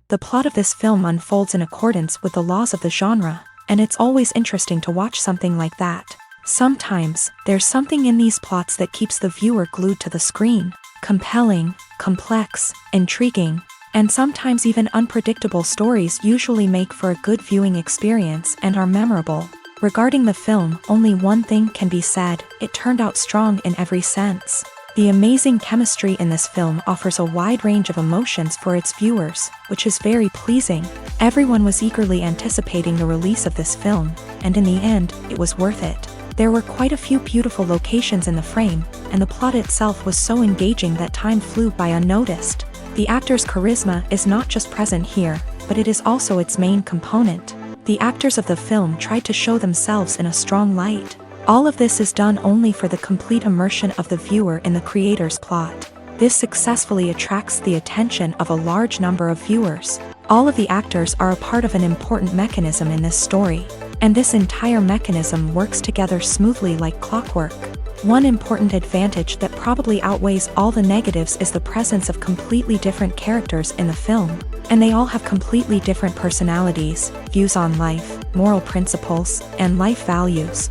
The plot of this film unfolds in accordance with the laws of the genre, and it's always interesting to watch something like that. Sometimes, there's something in these plots that keeps the viewer glued to the screen. Compelling, complex, intriguing, and sometimes even unpredictable stories usually make for a good viewing experience and are memorable. Regarding the film, only one thing can be said: it turned out strong in every sense. The amazing chemistry in this film offers a wide range of emotions for its viewers, which is very pleasing. Everyone was eagerly anticipating the release of this film, and in the end, it was worth it. There were quite a few beautiful locations in the frame, and the plot itself was so engaging that time flew by unnoticed. The actor's charisma is not just present here, but it is also its main component. The actors of the film tried to show themselves in a strong light. All of this is done only for the complete immersion of the viewer in the creator's plot. This successfully attracts the attention of a large number of viewers. All of the actors are a part of an important mechanism in this story, and this entire mechanism works together smoothly like clockwork. One important advantage that probably outweighs all the negatives is the presence of completely different characters in the film, and they all have completely different personalities, views on life, moral principles, and life values.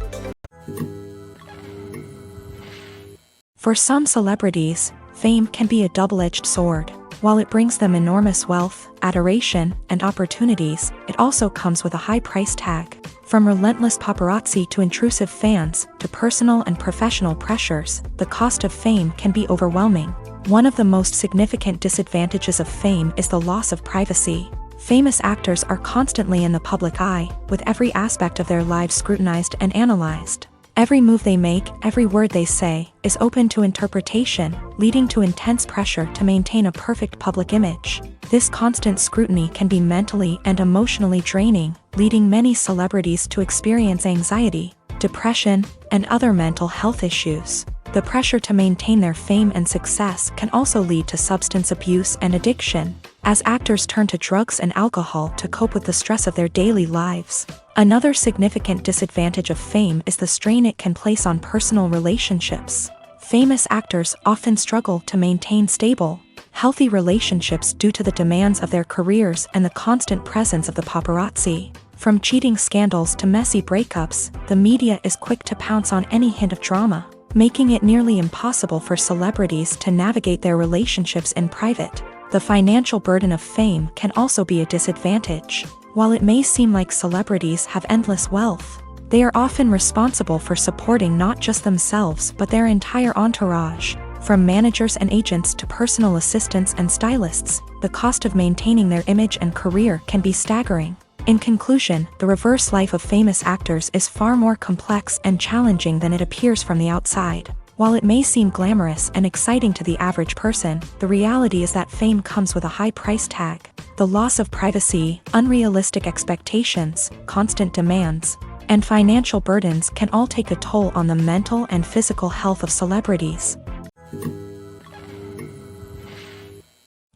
For some celebrities, fame can be a double-edged sword. While it brings them enormous wealth, adoration, and opportunities, it also comes with a high price tag. From relentless paparazzi to intrusive fans, to personal and professional pressures, the cost of fame can be overwhelming. One of the most significant disadvantages of fame is the loss of privacy. Famous actors are constantly in the public eye, with every aspect of their lives scrutinized and analyzed. Every move they make, every word they say, is open to interpretation, leading to intense pressure to maintain a perfect public image. This constant scrutiny can be mentally and emotionally draining, leading many celebrities to experience anxiety, depression, and other mental health issues. The pressure to maintain their fame and success can also lead to substance abuse and addiction, as actors turn to drugs and alcohol to cope with the stress of their daily lives. Another significant disadvantage of fame is the strain it can place on personal relationships. Famous actors often struggle to maintain stable, healthy relationships due to the demands of their careers and the constant presence of the paparazzi. From cheating scandals to messy breakups, the media is quick to pounce on any hint of drama, making it nearly impossible for celebrities to navigate their relationships in private. The financial burden of fame can also be a disadvantage. While it may seem like celebrities have endless wealth, they are often responsible for supporting not just themselves but their entire entourage. From managers and agents to personal assistants and stylists, the cost of maintaining their image and career can be staggering. In conclusion, the reverse life of famous actors is far more complex and challenging than it appears from the outside. While it may seem glamorous and exciting to the average person, the reality is that fame comes with a high price tag. The loss of privacy, unrealistic expectations, constant demands, and financial burdens can all take a toll on the mental and physical health of celebrities.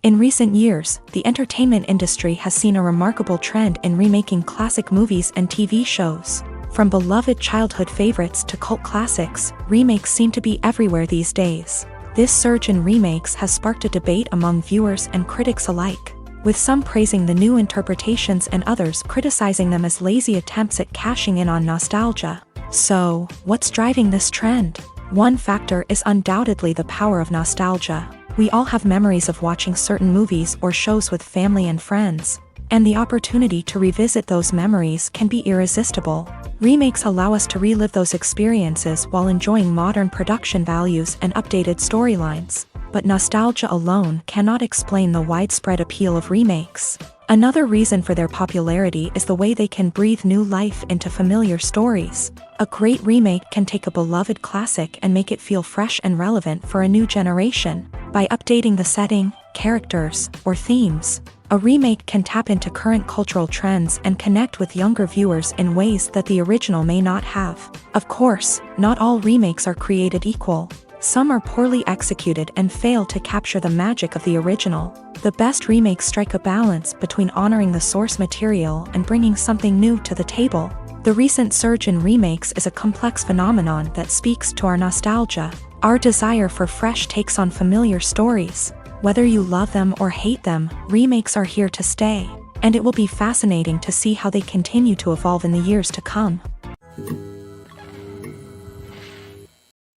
In recent years, the entertainment industry has seen a remarkable trend in remaking classic movies and TV shows. From beloved childhood favorites to cult classics, remakes seem to be everywhere these days. This surge in remakes has sparked a debate among viewers and critics alike, with some praising the new interpretations and others criticizing them as lazy attempts at cashing in on nostalgia. So, what's driving this trend? One factor is undoubtedly the power of nostalgia. We all have memories of watching certain movies or shows with family and friends, and the opportunity to revisit those memories can be irresistible. Remakes allow us to relive those experiences while enjoying modern production values and updated storylines. But nostalgia alone cannot explain the widespread appeal of remakes. Another reason for their popularity is the way they can breathe new life into familiar stories. A great remake can take a beloved classic and make it feel fresh and relevant for a new generation. By updating the setting, characters, or themes, a remake can tap into current cultural trends and connect with younger viewers in ways that the original may not have. Of course, not all remakes are created equal. Some are poorly executed and fail to capture the magic of the original. The best remakes strike a balance between honoring the source material and bringing something new to the table. The recent surge in remakes is a complex phenomenon that speaks to our nostalgia, our desire for fresh takes on familiar stories, Whether you love them or hate them, remakes are here to stay, and it will be fascinating to see how they continue to evolve in the years to come.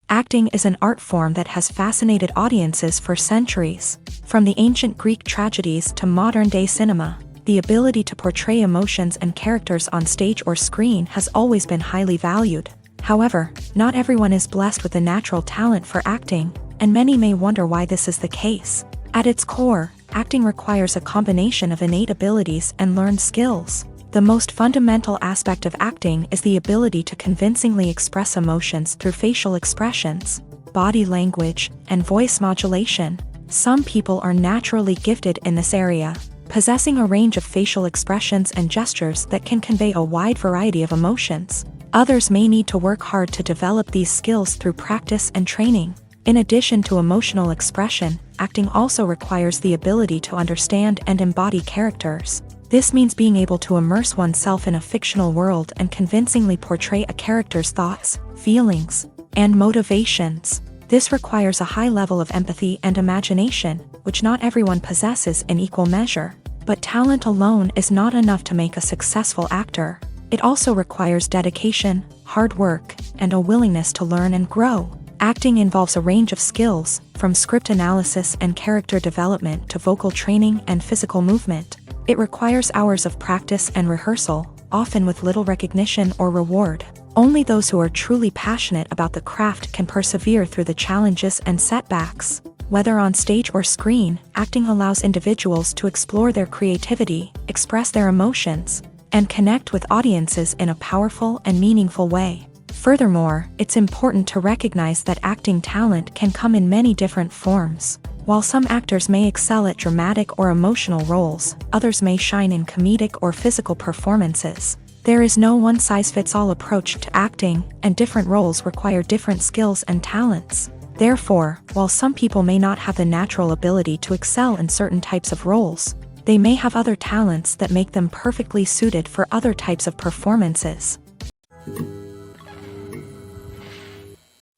Acting is an art form that has fascinated audiences for centuries. From the ancient Greek tragedies to modern-day cinema, the ability to portray emotions and characters on stage or screen has always been highly valued. However, not everyone is blessed with a natural talent for acting, and many may wonder why this is the case. At its core, acting requires a combination of innate abilities and learned skills. The most fundamental aspect of acting is the ability to convincingly express emotions through facial expressions, body language, and voice modulation. Some people are naturally gifted in this area, possessing a range of facial expressions and gestures that can convey a wide variety of emotions. Others may need to work hard to develop these skills through practice and training. In addition to emotional expression, acting also requires the ability to understand and embody characters. This means being able to immerse oneself in a fictional world and convincingly portray a character's thoughts, feelings, and motivations. This requires a high level of empathy and imagination, which not everyone possesses in equal measure. But talent alone is not enough to make a successful actor. It also requires dedication, hard work, and a willingness to learn and grow. Acting involves a range of skills, from script analysis and character development to vocal training and physical movement. It requires hours of practice and rehearsal, often with little recognition or reward. Only those who are truly passionate about the craft can persevere through the challenges and setbacks. Whether on stage or screen, acting allows individuals to explore their creativity, express their emotions, and connect with audiences in a powerful and meaningful way. Furthermore, it's important to recognize that acting talent can come in many different forms. While some actors may excel at dramatic or emotional roles, others may shine in comedic or physical performances. There is no one-size-fits-all approach to acting, and different roles require different skills and talents. Therefore, while some people may not have the natural ability to excel in certain types of roles, they may have other talents that make them perfectly suited for other types of performances.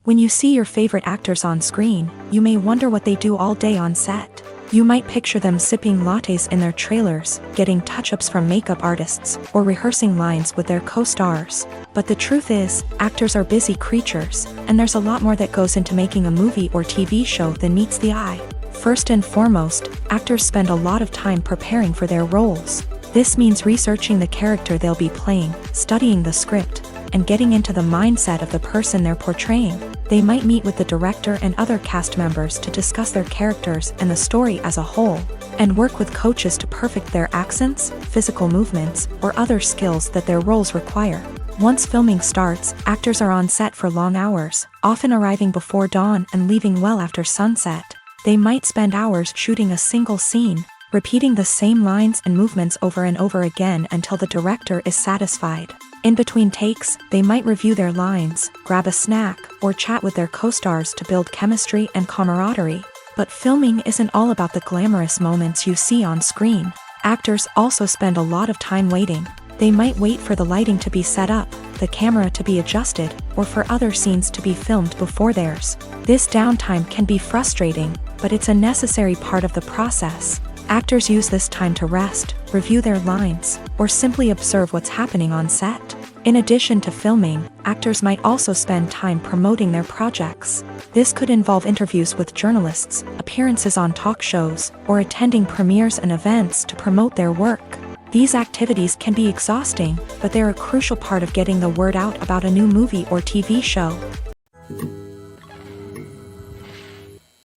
When you see your favorite actors on screen, you may wonder what they do all day on set. You might picture them sipping lattes in their trailers, getting touch-ups from makeup artists, or rehearsing lines with their co-stars. But the truth is, actors are busy creatures, and there's a lot more that goes into making a movie or TV show than meets the eye. First and foremost, actors spend a lot of time preparing for their roles. This means researching the character they'll be playing, studying the script, and getting into the mindset of the person they're portraying. They might meet with the director and other cast members to discuss their characters and the story as a whole, and work with coaches to perfect their accents, physical movements, or other skills that their roles require. Once filming starts, actors are on set for long hours, often arriving before dawn and leaving well after sunset. They might spend hours shooting a single scene, repeating the same lines and movements over and over again until the director is satisfied. In between takes, they might review their lines, grab a snack, or chat with their co-stars to build chemistry and camaraderie. But filming isn't all about the glamorous moments you see on screen. Actors also spend a lot of time waiting. They might wait for the lighting to be set up, the camera to be adjusted, or for other scenes to be filmed before theirs. This downtime can be frustrating, but it's a necessary part of the process. Actors use this time to rest, review their lines, or simply observe what's happening on set. In addition to filming, actors might also spend time promoting their projects. This could involve interviews with journalists, appearances on talk shows, or attending premieres and events to promote their work. These activities can be exhausting, but they're a crucial part of getting the word out about a new movie or TV show.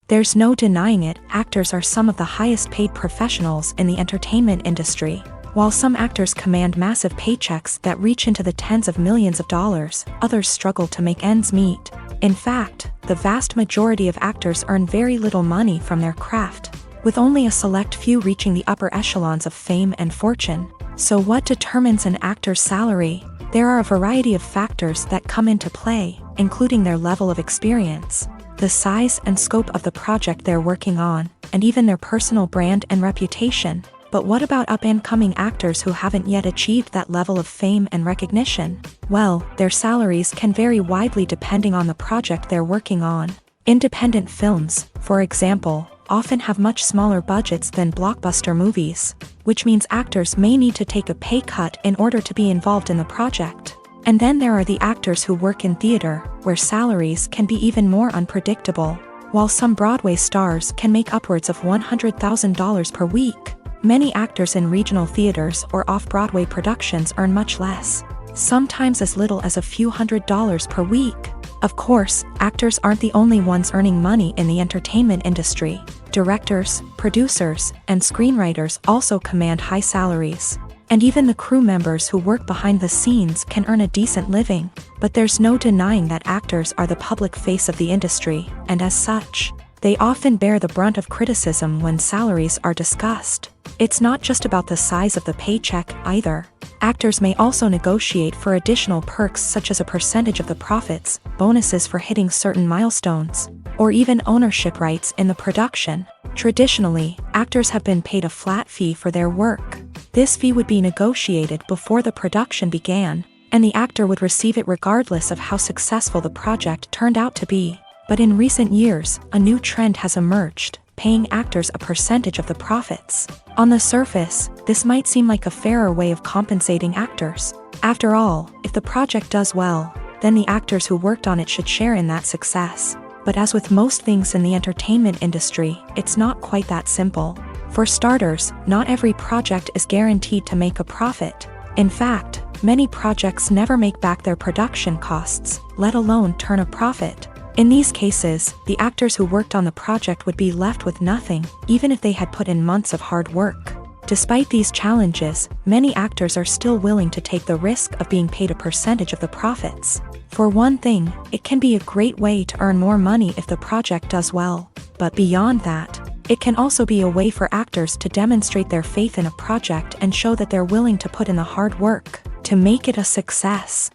There's no denying it, actors are some of the highest paid professionals in the entertainment industry. While some actors command massive paychecks that reach into the tens of millions of dollars, others struggle to make ends meet. In fact, the vast majority of actors earn very little money from their craft, with only a select few reaching the upper echelons of fame and fortune. So what determines an actor's salary? There are a variety of factors that come into play, including their level of experience, the size and scope of the project they're working on, and even their personal brand and reputation. But what about up-and-coming actors who haven't yet achieved that level of fame and recognition? Well, their salaries can vary widely depending on the project they're working on. Independent films, for example, often have much smaller budgets than blockbuster movies, which means actors may need to take a pay cut in order to be involved in the project. And then there are the actors who work in theater, where salaries can be even more unpredictable. While some Broadway stars can make upwards of $100,000 per week, many actors in regional theaters or off-Broadway productions earn much less, sometimes as little as a few $100s per week. Of course, actors aren't the only ones earning money in the entertainment industry. Directors, producers, and screenwriters also command high salaries. And even the crew members who work behind the scenes can earn a decent living. But there's no denying that actors are the public face of the industry, and as such, they often bear the brunt of criticism when salaries are discussed. It's not just about the size of the paycheck, either. Actors may also negotiate for additional perks such as a percentage of the profits, bonuses for hitting certain milestones, or even ownership rights in the production. Traditionally, actors have been paid a flat fee for their work. This fee would be negotiated before the production began, and the actor would receive it regardless of how successful the project turned out to be. But in recent years, a new trend has emerged, paying actors a percentage of the profits. On the surface, this might seem like a fairer way of compensating actors. After all, if the project does well, then the actors who worked on it should share in that success. But as with most things in the entertainment industry, it's not quite that simple. For starters, not every project is guaranteed to make a profit. In fact, many projects never make back their production costs, let alone turn a profit. In these cases, the actors who worked on the project would be left with nothing, even if they had put in months of hard work. Despite these challenges, many actors are still willing to take the risk of being paid a percentage of the profits. For one thing, it can be a great way to earn more money if the project does well. But beyond that, it can also be a way for actors to demonstrate their faith in a project and show that they're willing to put in the hard work to make it a success.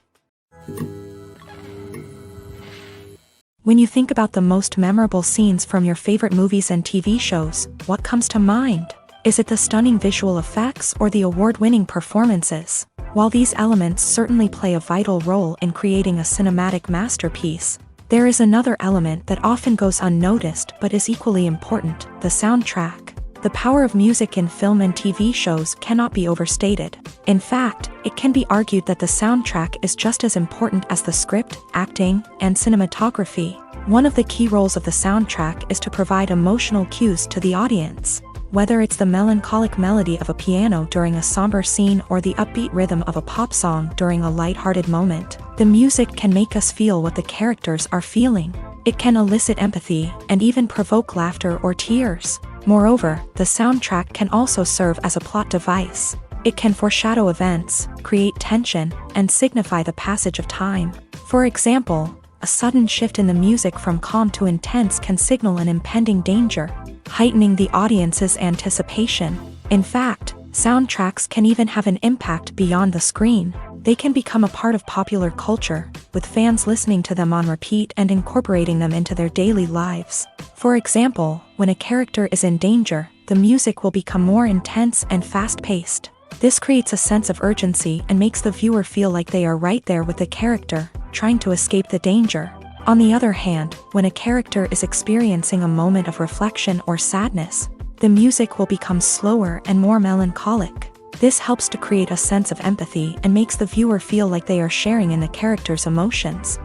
When you think about the most memorable scenes from your favorite movies and TV shows, what comes to mind? Is it the stunning visual effects or the award-winning performances? While these elements certainly play a vital role in creating a cinematic masterpiece, there is another element that often goes unnoticed but is equally important: the soundtrack. The power of music in film and TV shows cannot be overstated. In fact, it can be argued that the soundtrack is just as important as the script, acting, and cinematography. One of the key roles of the soundtrack is to provide emotional cues to the audience. Whether it's the melancholic melody of a piano during a somber scene or the upbeat rhythm of a pop song during a lighthearted moment, the music can make us feel what the characters are feeling. It can elicit empathy and even provoke laughter or tears. Moreover, the soundtrack can also serve as a plot device. It can foreshadow events, create tension, and signify the passage of time. For example, a sudden shift in the music from calm to intense can signal an impending danger, heightening the audience's anticipation. In fact, soundtracks can even have an impact beyond the screen. They can become a part of popular culture, with fans listening to them on repeat and incorporating them into their daily lives. For example, when a character is in danger, the music will become more intense and fast-paced. This creates a sense of urgency and makes the viewer feel like they are right there with the character, trying to escape the danger. On the other hand, when a character is experiencing a moment of reflection or sadness, the music will become slower and more melancholic. This helps to create a sense of empathy and makes the viewer feel like they are sharing in the character's emotions.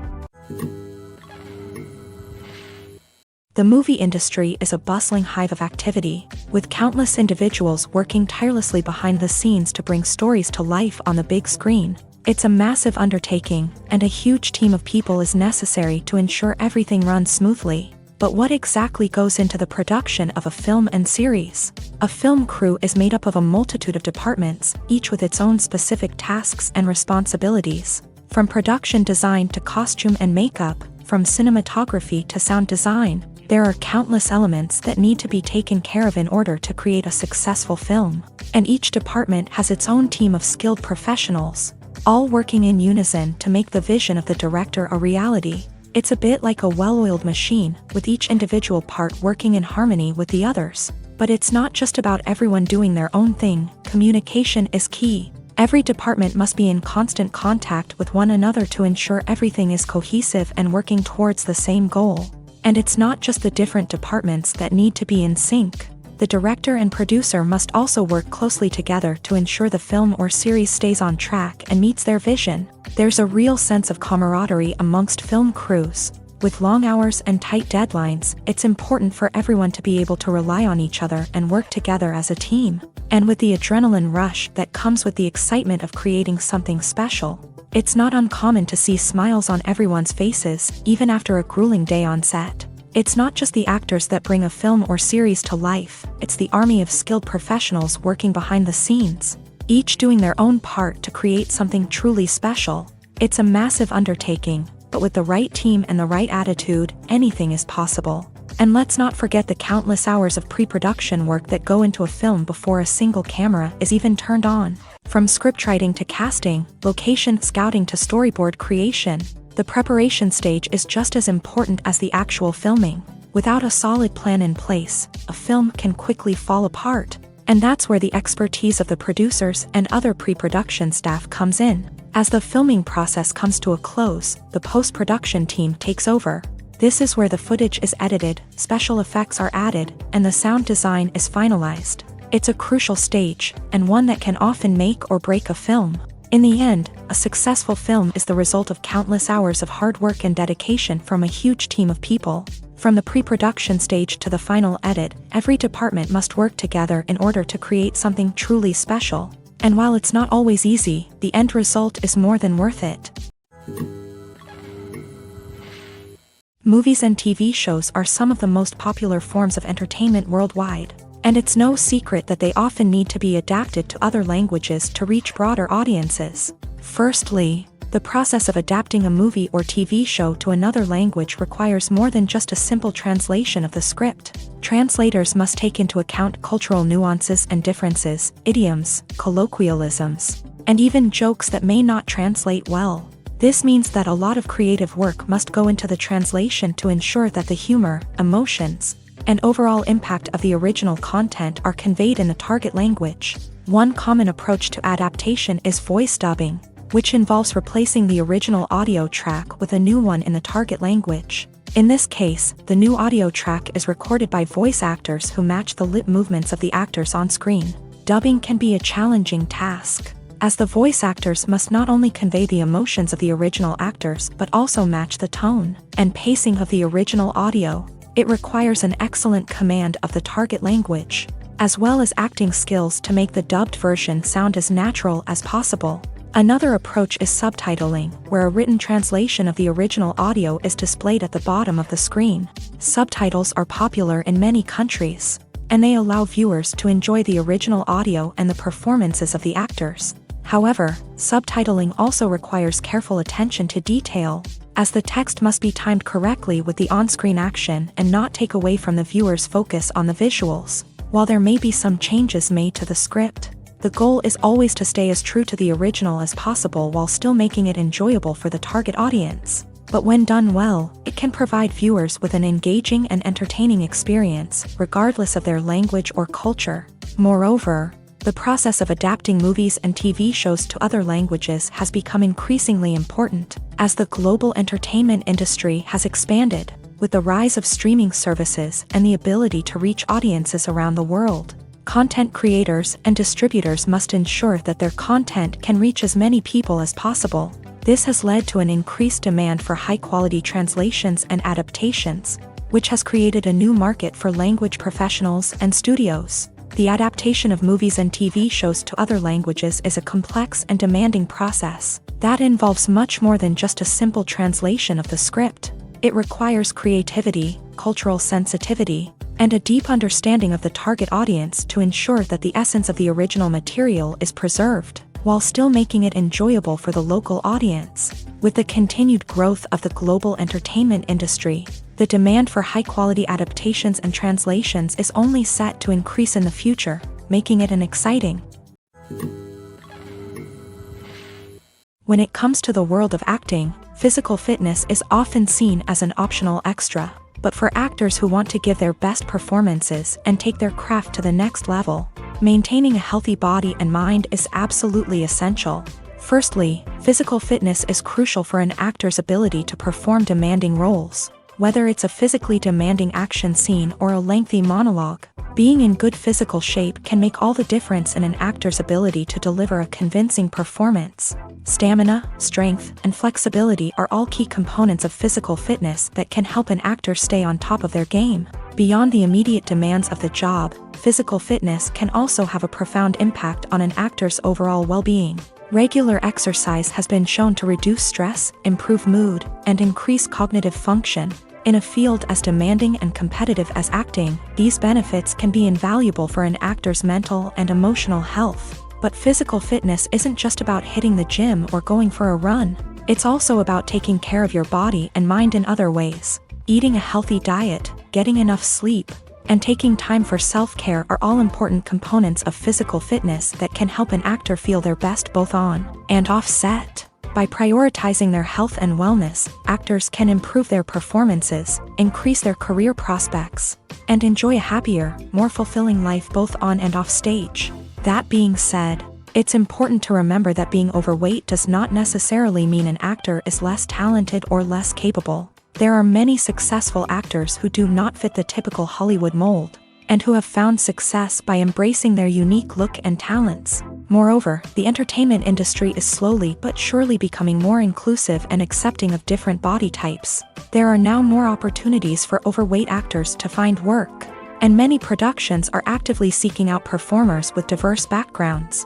The movie industry is a bustling hive of activity, with countless individuals working tirelessly behind the scenes to bring stories to life on the big screen. It's a massive undertaking, and a huge team of people is necessary to ensure everything runs smoothly. But what exactly goes into the production of a film and series? A film crew is made up of a multitude of departments, each with its own specific tasks and responsibilities. From production design to costume and makeup, from cinematography to sound design, there are countless elements that need to be taken care of in order to create a successful film. And each department has its own team of skilled professionals, all working in unison to make the vision of the director a reality. It's a bit like a well-oiled machine, with each individual part working in harmony with the others. But it's not just about everyone doing their own thing. Communication is key. Every department must be in constant contact with one another to ensure everything is cohesive and working towards the same goal. And it's not just the different departments that need to be in sync. The director and producer must also work closely together to ensure the film or series stays on track and meets their vision. There's a real sense of camaraderie amongst film crews. With long hours and tight deadlines, it's important for everyone to be able to rely on each other and work together as a team. And with the adrenaline rush that comes with the excitement of creating something special, it's not uncommon to see smiles on everyone's faces, even after a grueling day on set. It's not just the actors that bring a film or series to life, it's the army of skilled professionals working behind the scenes, each doing their own part to create something truly special. It's a massive undertaking, but with the right team and the right attitude, anything is possible. And let's not forget the countless hours of pre-production work that go into a film before a single camera is even turned on. From scriptwriting to casting, location scouting to storyboard creation, the preparation stage is just as important as the actual filming. Without a solid plan in place, a film can quickly fall apart. And that's where the expertise of the producers and other pre-production staff comes in. As the filming process comes to a close, the post-production team takes over. This is where the footage is edited, special effects are added, and the sound design is finalized. It's a crucial stage, and one that can often make or break a film. In the end, a successful film is the result of countless hours of hard work and dedication from a huge team of people. From the pre-production stage to the final edit, every department must work together in order to create something truly special. And while it's not always easy, the end result is more than worth it. Movies and TV shows are some of the most popular forms of entertainment worldwide, and it's no secret that they often need to be adapted to other languages to reach broader audiences. Firstly, the process of adapting a movie or TV show to another language requires more than just a simple translation of the script. Translators must take into account cultural nuances and differences, idioms, colloquialisms, and even jokes that may not translate well. This means that a lot of creative work must go into the translation to ensure that the humor, emotions, and overall impact of the original content are conveyed in the target language. One common approach to adaptation is voice dubbing, which involves replacing the original audio track with a new one in the target language. In this case, the new audio track is recorded by voice actors who match the lip movements of the actors on screen. Dubbing can be a challenging task, as the voice actors must not only convey the emotions of the original actors but also match the tone and pacing of the original audio. It requires an excellent command of the target language, as well as acting skills to make the dubbed version sound as natural as possible. Another approach is subtitling, where a written translation of the original audio is displayed at the bottom of the screen. Subtitles are popular in many countries, and they allow viewers to enjoy the original audio and the performances of the actors. However, subtitling also requires careful attention to detail, as the text must be timed correctly with the on-screen action and not take away from the viewer's focus on the visuals. While there may be some changes made to the script, the goal is always to stay as true to the original as possible while still making it enjoyable for the target audience. But when done well, it can provide viewers with an engaging and entertaining experience, regardless of their language or culture. Moreover, the process of adapting movies and TV shows to other languages has become increasingly important, as the global entertainment industry has expanded, with the rise of streaming services and the ability to reach audiences around the world. Content creators and distributors must ensure that their content can reach as many people as possible. This has led to an increased demand for high-quality translations and adaptations, which has created a new market for language professionals and studios. The adaptation of movies and TV shows to other languages is a complex and demanding process that involves much more than just a simple translation of the script. It requires creativity, cultural sensitivity, and a deep understanding of the target audience to ensure that the essence of the original material is preserved, while still making it enjoyable for the local audience. With the continued growth of the global entertainment industry, the demand for high-quality adaptations and translations is only set to increase in the future, making it an exciting. When it comes to the world of acting, physical fitness is often seen as an optional extra. But for actors who want to give their best performances and take their craft to the next level, maintaining a healthy body and mind is absolutely essential. Firstly, physical fitness is crucial for an actor's ability to perform demanding roles. Whether it's a physically demanding action scene or a lengthy monologue, being in good physical shape can make all the difference in an actor's ability to deliver a convincing performance. Stamina, strength, and flexibility are all key components of physical fitness that can help an actor stay on top of their game. Beyond the immediate demands of the job, physical fitness can also have a profound impact on an actor's overall well-being. Regular exercise has been shown to reduce stress, improve mood, and increase cognitive function. In a field as demanding and competitive as acting, these benefits can be invaluable for an actor's mental and emotional health. But physical fitness isn't just about hitting the gym or going for a run. It's also about taking care of your body and mind in other ways. Eating a healthy diet, getting enough sleep, and taking time for self-care are all important components of physical fitness that can help an actor feel their best both on and off set. By prioritizing their health and wellness, actors can improve their performances, increase their career prospects, and enjoy a happier, more fulfilling life both on and off stage. That being said, it's important to remember that being overweight does not necessarily mean an actor is less talented or less capable. There are many successful actors who do not fit the typical Hollywood mold, and who have found success by embracing their unique look and talents. Moreover, the entertainment industry is slowly but surely becoming more inclusive and accepting of different body types. There are now more opportunities for overweight actors to find work, and many productions are actively seeking out performers with diverse backgrounds.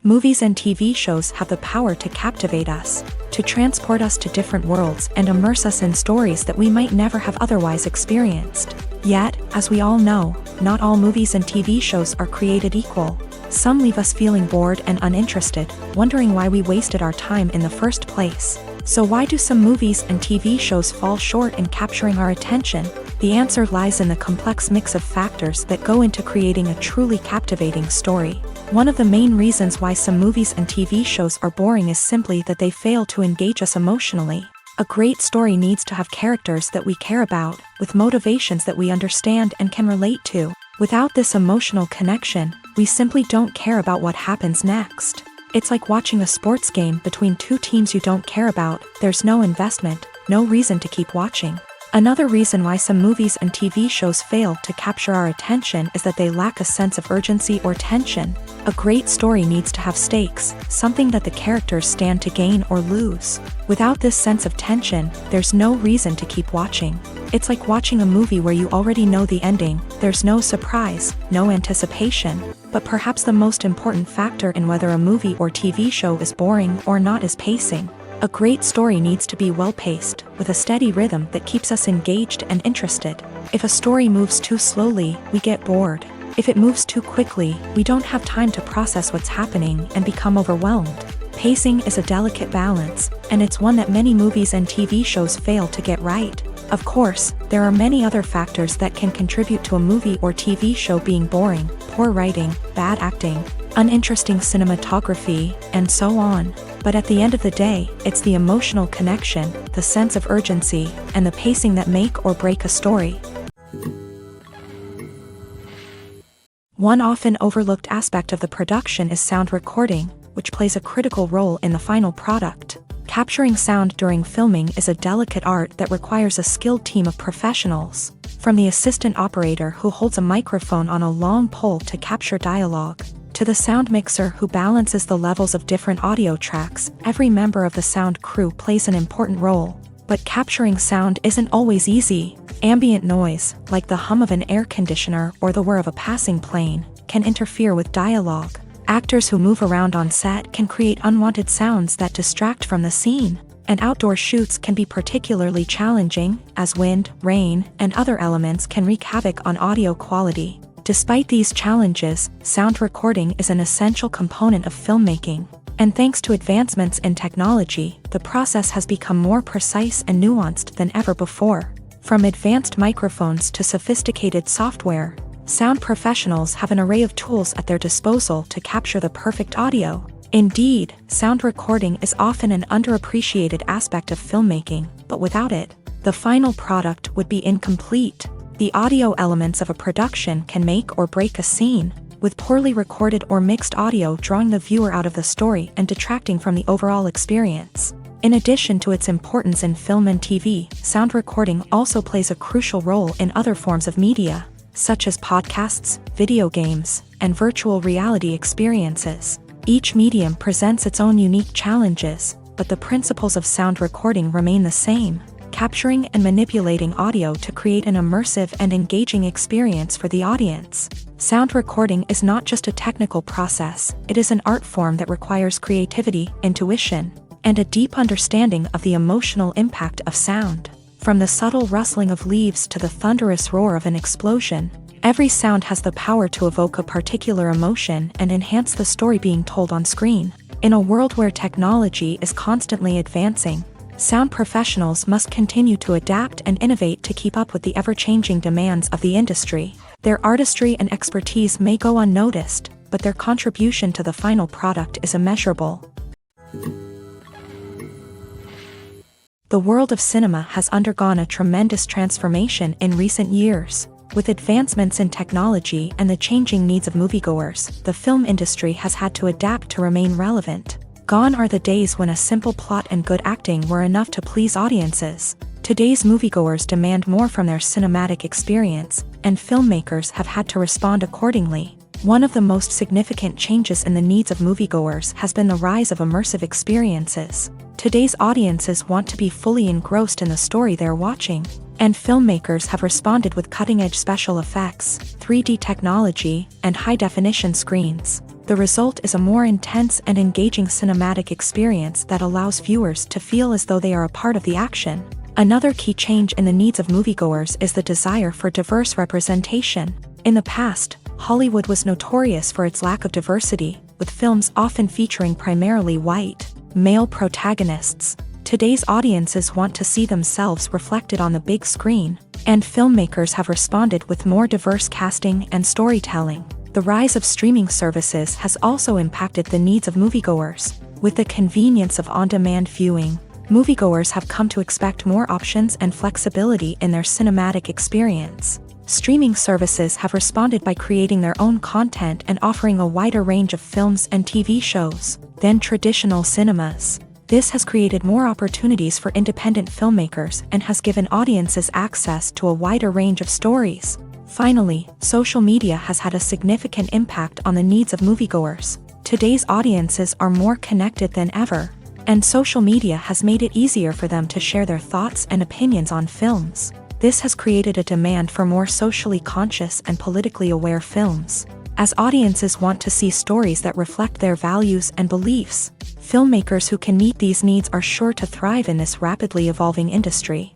Movies and TV shows have the power to captivate us, to transport us to different worlds and immerse us in stories that we might never have otherwise experienced. Yet, as we all know, not all movies and TV shows are created equal. Some leave us feeling bored and uninterested, wondering why we wasted our time in the first place. So why do some movies and TV shows fall short in capturing our attention? The answer lies in the complex mix of factors that go into creating a truly captivating story. One of the main reasons why some movies and TV shows are boring is simply that they fail to engage us emotionally. A great story needs to have characters that we care about, with motivations that we understand and can relate to. Without this emotional connection, we simply don't care about what happens next. It's like watching a sports game between two teams you don't care about. There's no investment, no reason to keep watching. Another reason why some movies and TV shows fail to capture our attention is that they lack a sense of urgency or tension. A great story needs to have stakes, something that the characters stand to gain or lose. Without this sense of tension, there's no reason to keep watching. It's like watching a movie where you already know the ending. There's no surprise, no anticipation. But perhaps the most important factor in whether a movie or TV show is boring or not is pacing. A great story needs to be well-paced, with a steady rhythm that keeps us engaged and interested. If a story moves too slowly, we get bored. If it moves too quickly, we don't have time to process what's happening and become overwhelmed. Pacing is a delicate balance, and it's one that many movies and TV shows fail to get right. Of course, there are many other factors that can contribute to a movie or TV show being boring: poor writing, bad acting, uninteresting cinematography, and so on. But at the end of the day, it's the emotional connection, the sense of urgency, and the pacing that make or break a story. One often overlooked aspect of the production is sound recording, which plays a critical role in the final product. Capturing sound during filming is a delicate art that requires a skilled team of professionals. From the assistant operator who holds a microphone on a long pole to capture dialogue, to the sound mixer who balances the levels of different audio tracks, every member of the sound crew plays an important role. But capturing sound isn't always easy. Ambient noise, like the hum of an air conditioner or the whir of a passing plane, can interfere with dialogue. Actors who move around on set can create unwanted sounds that distract from the scene. And outdoor shoots can be particularly challenging, as wind, rain, and other elements can wreak havoc on audio quality. Despite these challenges, sound recording is an essential component of filmmaking. And thanks to advancements in technology, the process has become more precise and nuanced than ever before. From advanced microphones to sophisticated software, sound professionals have an array of tools at their disposal to capture the perfect audio. Indeed, sound recording is often an underappreciated aspect of filmmaking, but without it, the final product would be incomplete. The audio elements of a production can make or break a scene, with poorly recorded or mixed audio drawing the viewer out of the story and detracting from the overall experience. In addition to its importance in film and TV, sound recording also plays a crucial role in other forms of media, such as podcasts, video games, and virtual reality experiences. Each medium presents its own unique challenges, but the principles of sound recording remain the same, capturing and manipulating audio to create an immersive and engaging experience for the audience. Sound recording is not just a technical process, it is an art form that requires creativity, intuition, and a deep understanding of the emotional impact of sound. From the subtle rustling of leaves to the thunderous roar of an explosion, every sound has the power to evoke a particular emotion and enhance the story being told on screen. In a world where technology is constantly advancing, sound professionals must continue to adapt and innovate to keep up with the ever-changing demands of the industry. Their artistry and expertise may go unnoticed, but their contribution to the final product is immeasurable. The world of cinema has undergone a tremendous transformation in recent years. With advancements in technology and the changing needs of moviegoers, the film industry has had to adapt to remain relevant. Gone are the days when a simple plot and good acting were enough to please audiences. Today's moviegoers demand more from their cinematic experience, and filmmakers have had to respond accordingly. One of the most significant changes in the needs of moviegoers has been the rise of immersive experiences. Today's audiences want to be fully engrossed in the story they're watching, and filmmakers have responded with cutting-edge special effects, 3D technology, and high-definition screens. The result is a more intense and engaging cinematic experience that allows viewers to feel as though they are a part of the action. Another key change in the needs of moviegoers is the desire for diverse representation. In the past, Hollywood was notorious for its lack of diversity, with films often featuring primarily white, male protagonists. Today's audiences want to see themselves reflected on the big screen, and filmmakers have responded with more diverse casting and storytelling. The rise of streaming services has also impacted the needs of moviegoers. With the convenience of on-demand viewing, moviegoers have come to expect more options and flexibility in their cinematic experience. Streaming services have responded by creating their own content and offering a wider range of films and TV shows than traditional cinemas. This has created more opportunities for independent filmmakers and has given audiences access to a wider range of stories. Finally, social media has had a significant impact on the needs of moviegoers. Today's audiences are more connected than ever, and social media has made it easier for them to share their thoughts and opinions on films. This has created a demand for more socially conscious and politically aware films. As audiences want to see stories that reflect their values and beliefs, filmmakers who can meet these needs are sure to thrive in this rapidly evolving industry.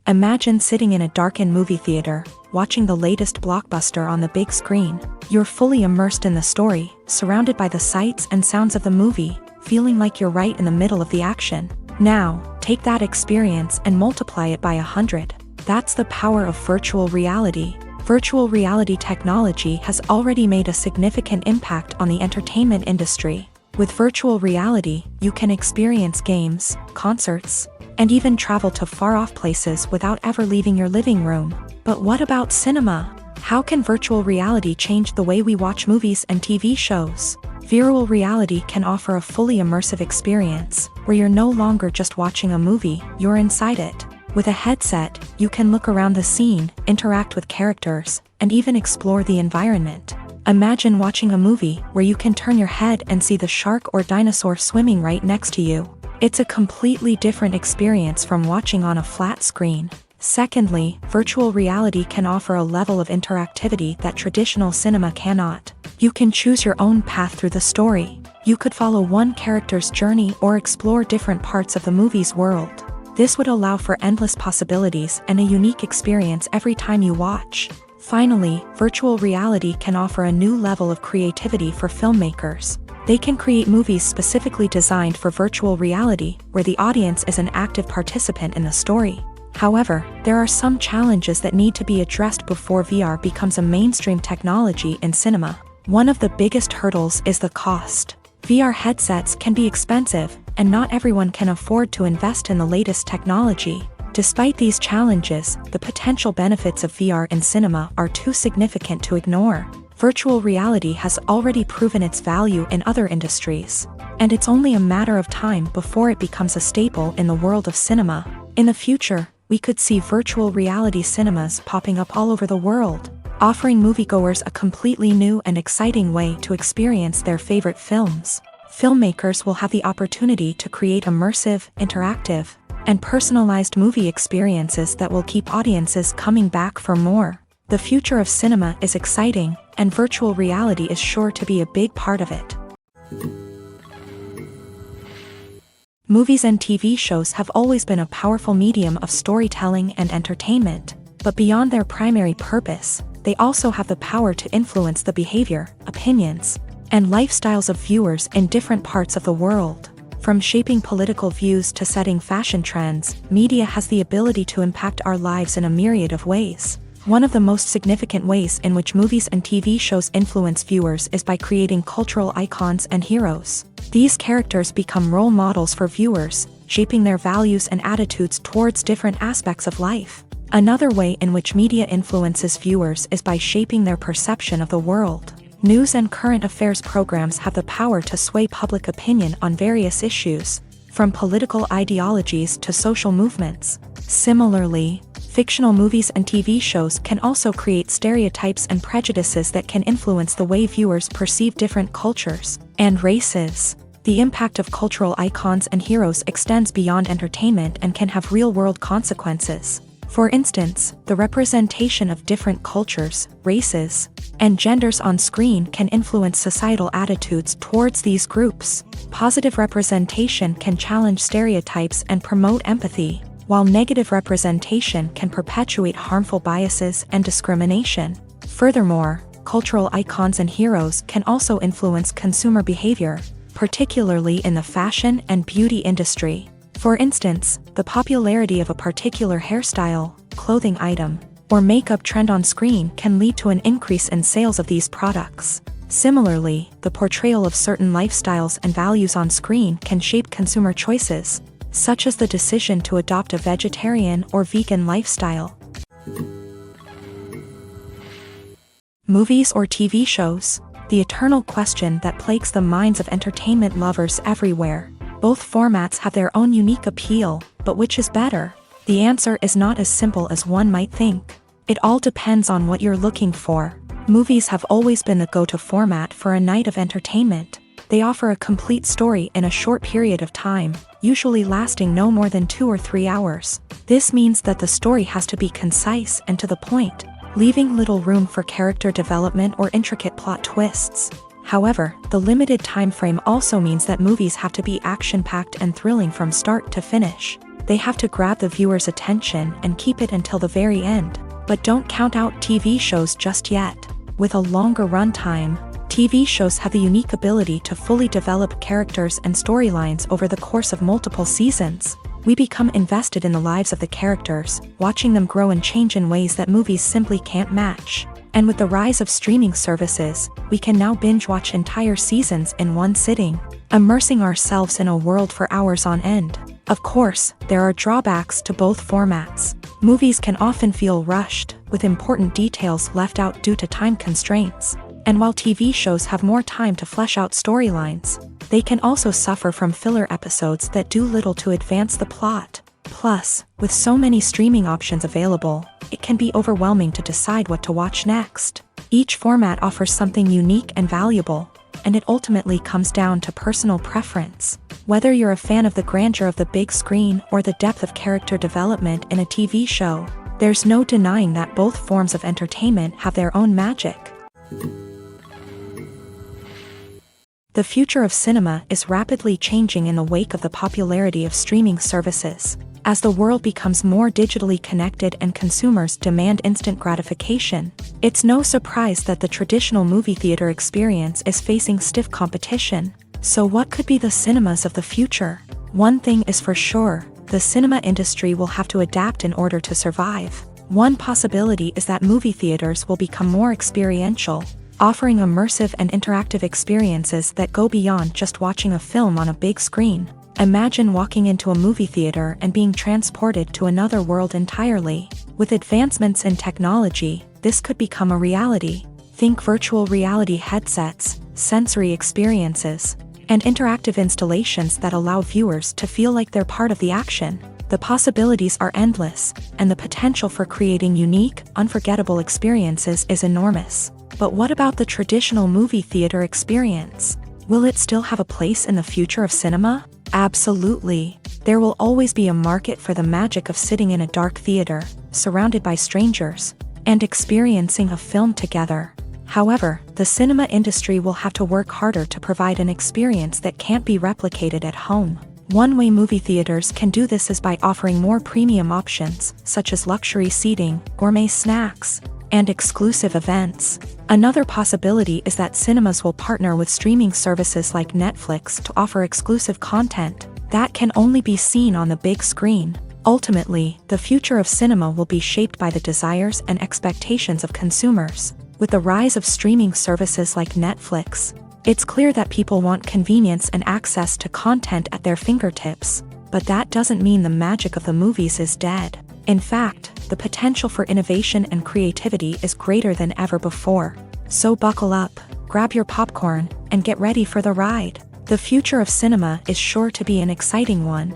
Imagine sitting in a darkened movie theater, watching the latest blockbuster on the big screen. You're fully immersed in the story, surrounded by the sights and sounds of the movie, feeling like you're right in the middle of the action. Now, take that experience and multiply it by 100. That's the power of virtual reality. Virtual reality technology has already made a significant impact on the entertainment industry. With virtual reality, you can experience games, concerts, and even travel to far-off places without ever leaving your living room. But what about cinema? How can virtual reality change the way we watch movies and TV shows? Virtual reality can offer a fully immersive experience, where you're no longer just watching a movie, you're inside it. With a headset, you can look around the scene, interact with characters, and even explore the environment. Imagine watching a movie where you can turn your head and see the shark or dinosaur swimming right next to you. It's a completely different experience from watching on a flat screen. Secondly, virtual reality can offer a level of interactivity that traditional cinema cannot. You can choose your own path through the story. You could follow one character's journey or explore different parts of the movie's world. This would allow for endless possibilities and a unique experience every time you watch. Finally, virtual reality can offer a new level of creativity for filmmakers. They can create movies specifically designed for virtual reality, where the audience is an active participant in the story. However, there are some challenges that need to be addressed before VR becomes a mainstream technology in cinema. One of the biggest hurdles is the cost. VR headsets can be expensive, and not everyone can afford to invest in the latest technology. Despite these challenges, the potential benefits of VR in cinema are too significant to ignore. Virtual reality has already proven its value in other industries, and it's only a matter of time before it becomes a staple in the world of cinema. In the future, we could see virtual reality cinemas popping up all over the world, offering moviegoers a completely new and exciting way to experience their favorite films. Filmmakers will have the opportunity to create immersive, interactive, and personalized movie experiences that will keep audiences coming back for more. The future of cinema is exciting, and virtual reality is sure to be a big part of it. Movies and TV shows have always been a powerful medium of storytelling and entertainment, but beyond their primary purpose, they also have the power to influence the behavior, opinions, and lifestyles of viewers in different parts of the world. From shaping political views to setting fashion trends, media has the ability to impact our lives in a myriad of ways. One of the most significant ways in which movies and TV shows influence viewers is by creating cultural icons and heroes. These characters become role models for viewers, shaping their values and attitudes towards different aspects of life. Another way in which media influences viewers is by shaping their perception of the world. News and current affairs programs have the power to sway public opinion on various issues, from political ideologies to social movements. Similarly, fictional movies and TV shows can also create stereotypes and prejudices that can influence the way viewers perceive different cultures and races. The impact of cultural icons and heroes extends beyond entertainment and can have real-world consequences. For instance, the representation of different cultures, races, and genders on screen can influence societal attitudes towards these groups. Positive representation can challenge stereotypes and promote empathy, while negative representation can perpetuate harmful biases and discrimination. Furthermore, cultural icons and heroes can also influence consumer behavior, particularly in the fashion and beauty industry. For instance, the popularity of a particular hairstyle, clothing item, or makeup trend on screen can lead to an increase in sales of these products. Similarly, the portrayal of certain lifestyles and values on screen can shape consumer choices, such as the decision to adopt a vegetarian or vegan lifestyle. Movies or TV shows? The eternal question that plagues the minds of entertainment lovers everywhere. Both formats have their own unique appeal, but which is better? The answer is not as simple as one might think. It all depends on what you're looking for. Movies have always been the go-to format for a night of entertainment. They offer a complete story in a short period of time, usually lasting no more than 2 or 3 hours. This means that the story has to be concise and to the point, leaving little room for character development or intricate plot twists. However, the limited time frame also means that movies have to be action-packed and thrilling from start to finish. They have to grab the viewer's attention and keep it until the very end. But don't count out TV shows just yet. With a longer runtime, TV shows have the unique ability to fully develop characters and storylines over the course of multiple seasons. We become invested in the lives of the characters, watching them grow and change in ways that movies simply can't match. And with the rise of streaming services, we can now binge-watch entire seasons in one sitting, immersing ourselves in a world for hours on end. Of course, there are drawbacks to both formats. Movies can often feel rushed, with important details left out due to time constraints. And while TV shows have more time to flesh out storylines, they can also suffer from filler episodes that do little to advance the plot. Plus, with so many streaming options available, it can be overwhelming to decide what to watch next. Each format offers something unique and valuable, and it ultimately comes down to personal preference. Whether you're a fan of the grandeur of the big screen or the depth of character development in a TV show, there's no denying that both forms of entertainment have their own magic. The future of cinema is rapidly changing in the wake of the popularity of streaming services. As the world becomes more digitally connected and consumers demand instant gratification, it's no surprise that the traditional movie theater experience is facing stiff competition. So what could be the cinemas of the future? One thing is for sure, the cinema industry will have to adapt in order to survive. One possibility is that movie theaters will become more experiential, offering immersive and interactive experiences that go beyond just watching a film on a big screen. Imagine walking into a movie theater and being transported to another world entirely. With advancements in technology, this could become a reality. Think virtual reality headsets, sensory experiences, and interactive installations that allow viewers to feel like they're part of the action. The possibilities are endless, and the potential for creating unique, unforgettable experiences is enormous. But what about the traditional movie theater experience? Will it still have a place in the future of cinema? Absolutely. There will always be a market for the magic of sitting in a dark theater, surrounded by strangers, and experiencing a film together. However, the cinema industry will have to work harder to provide an experience that can't be replicated at home. One way movie theaters can do this is by offering more premium options, such as luxury seating, gourmet snacks, and exclusive events. Another possibility is that cinemas will partner with streaming services like Netflix to offer exclusive content that can only be seen on the big screen. Ultimately, the future of cinema will be shaped by the desires and expectations of consumers. With the rise of streaming services like Netflix, it's clear that people want convenience and access to content at their fingertips. But that doesn't mean the magic of the movies is dead. In fact, the potential for innovation and creativity is greater than ever before. So buckle up, grab your popcorn, and get ready for the ride. The future of cinema is sure to be an exciting one.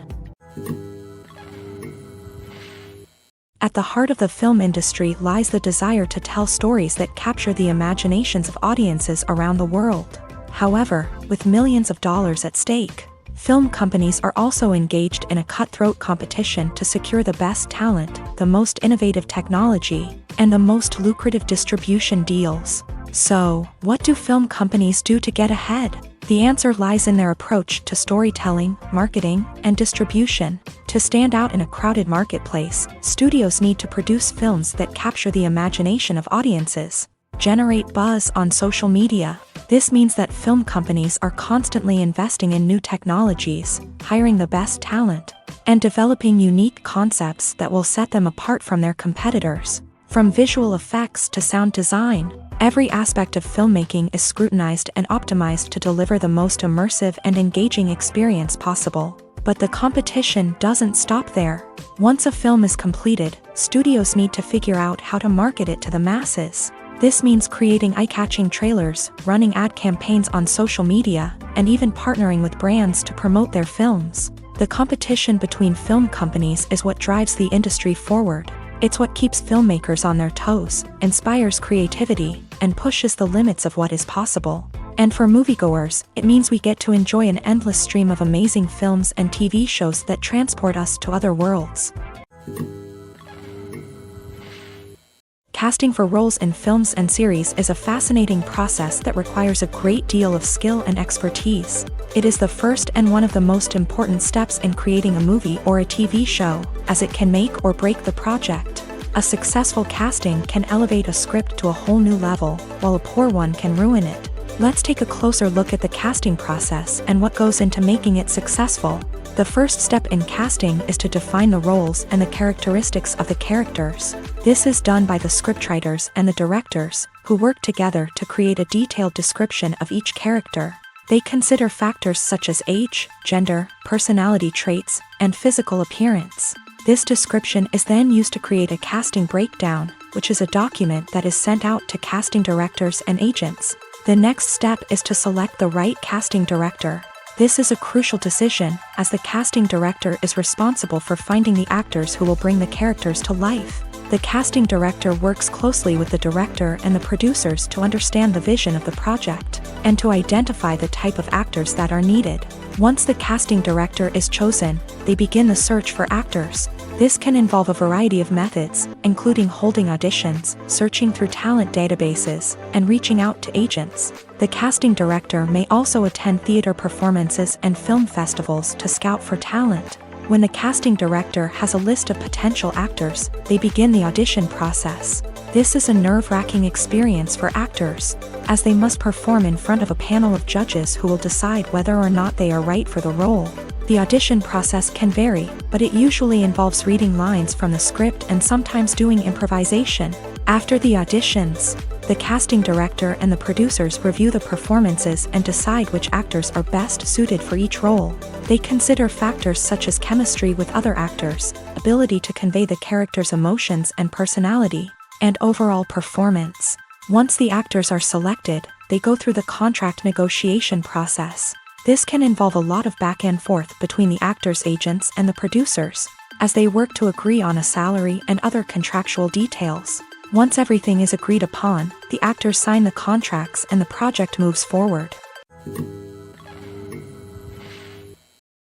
At the heart of the film industry lies the desire to tell stories that capture the imaginations of audiences around the world. However, with millions of dollars at stake, film companies are also engaged in a cutthroat competition to secure the best talent, the most innovative technology, and the most lucrative distribution deals. So, what do film companies do to get ahead? The answer lies in their approach to storytelling, marketing, and distribution. To stand out in a crowded marketplace, studios need to produce films that capture the imagination of audiences, generate buzz on social media. This means that film companies are constantly investing in new technologies, hiring the best talent, and developing unique concepts that will set them apart from their competitors. From visual effects to sound design, every aspect of filmmaking is scrutinized and optimized to deliver the most immersive and engaging experience possible. But the competition doesn't stop there. Once a film is completed, studios need to figure out how to market it to the masses. This means creating eye-catching trailers, running ad campaigns on social media, and even partnering with brands to promote their films. The competition between film companies is what drives the industry forward. It's what keeps filmmakers on their toes, inspires creativity, and pushes the limits of what is possible. And for moviegoers, it means we get to enjoy an endless stream of amazing films and TV shows that transport us to other worlds. Casting for roles in films and series is a fascinating process that requires a great deal of skill and expertise. It is the first and one of the most important steps in creating a movie or a TV show, as it can make or break the project. A successful casting can elevate a script to a whole new level, while a poor one can ruin it. Let's take a closer look at the casting process and what goes into making it successful. The first step in casting is to define the roles and the characteristics of the characters. This is done by the scriptwriters and the directors, who work together to create a detailed description of each character. They consider factors such as age, gender, personality traits, and physical appearance. This description is then used to create a casting breakdown, which is a document that is sent out to casting directors and agents. The next step is to select the right casting director. This is a crucial decision, as the casting director is responsible for finding the actors who will bring the characters to life. The casting director works closely with the director and the producers to understand the vision of the project, and to identify the type of actors that are needed. Once the casting director is chosen, they begin the search for actors. This can involve a variety of methods, including holding auditions, searching through talent databases, and reaching out to agents. The casting director may also attend theater performances and film festivals to scout for talent. When the casting director has a list of potential actors, they begin the audition process. This is a nerve-wracking experience for actors, as they must perform in front of a panel of judges who will decide whether or not they are right for the role. The audition process can vary, but it usually involves reading lines from the script and sometimes doing improvisation. After the auditions, the casting director and the producers review the performances and decide which actors are best suited for each role. They consider factors such as chemistry with other actors, ability to convey the character's emotions and personality, and overall performance. Once the actors are selected, they go through the contract negotiation process. This can involve a lot of back and forth between the actors' agents and the producers, as they work to agree on a salary and other contractual details. Once everything is agreed upon, the actors sign the contracts and the project moves forward.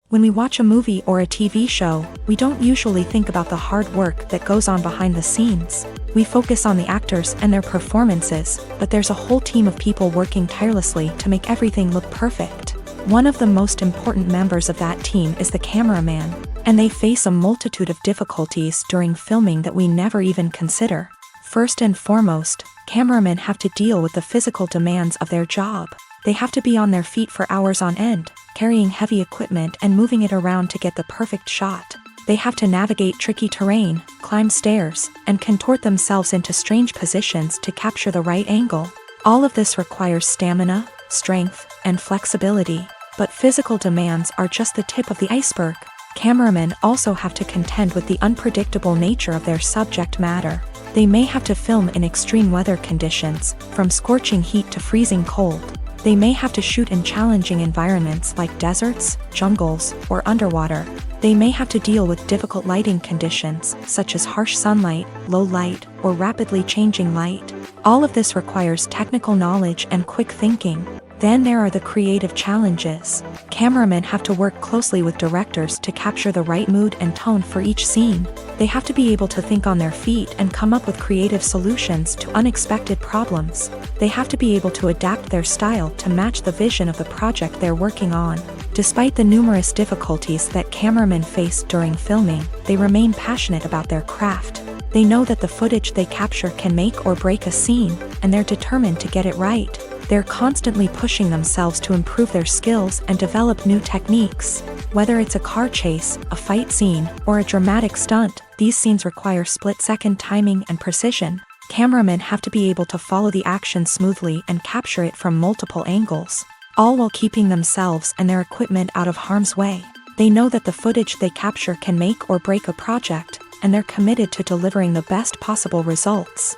When we watch a movie or a TV show, we don't usually think about the hard work that goes on behind the scenes. We focus on the actors and their performances, but there's a whole team of people working tirelessly to make everything look perfect. One of the most important members of that team is the cameraman, and they face a multitude of difficulties during filming that we never even consider. First and foremost, cameramen have to deal with the physical demands of their job. They have to be on their feet for hours on end, carrying heavy equipment and moving it around to get the perfect shot. They have to navigate tricky terrain, climb stairs, and contort themselves into strange positions to capture the right angle. All of this requires stamina, strength, and flexibility. But physical demands are just the tip of the iceberg. Cameramen also have to contend with the unpredictable nature of their subject matter. They may have to film in extreme weather conditions, from scorching heat to freezing cold. They may have to shoot in challenging environments like deserts, jungles, or underwater. They may have to deal with difficult lighting conditions, such as harsh sunlight, low light, or rapidly changing light. All of this requires technical knowledge and quick thinking. Then there are the creative challenges. Cameramen have to work closely with directors to capture the right mood and tone for each scene. They have to be able to think on their feet and come up with creative solutions to unexpected problems. They have to be able to adapt their style to match the vision of the project they're working on. Despite the numerous difficulties that cameramen face during filming, they remain passionate about their craft. They know that the footage they capture can make or break a scene, and they're determined to get it right. They're constantly pushing themselves to improve their skills and develop new techniques. Whether it's a car chase, a fight scene, or a dramatic stunt, these scenes require split-second timing and precision. Cameramen have to be able to follow the action smoothly and capture it from multiple angles, all while keeping themselves and their equipment out of harm's way. They know that the footage they capture can make or break a project, and they're committed to delivering the best possible results.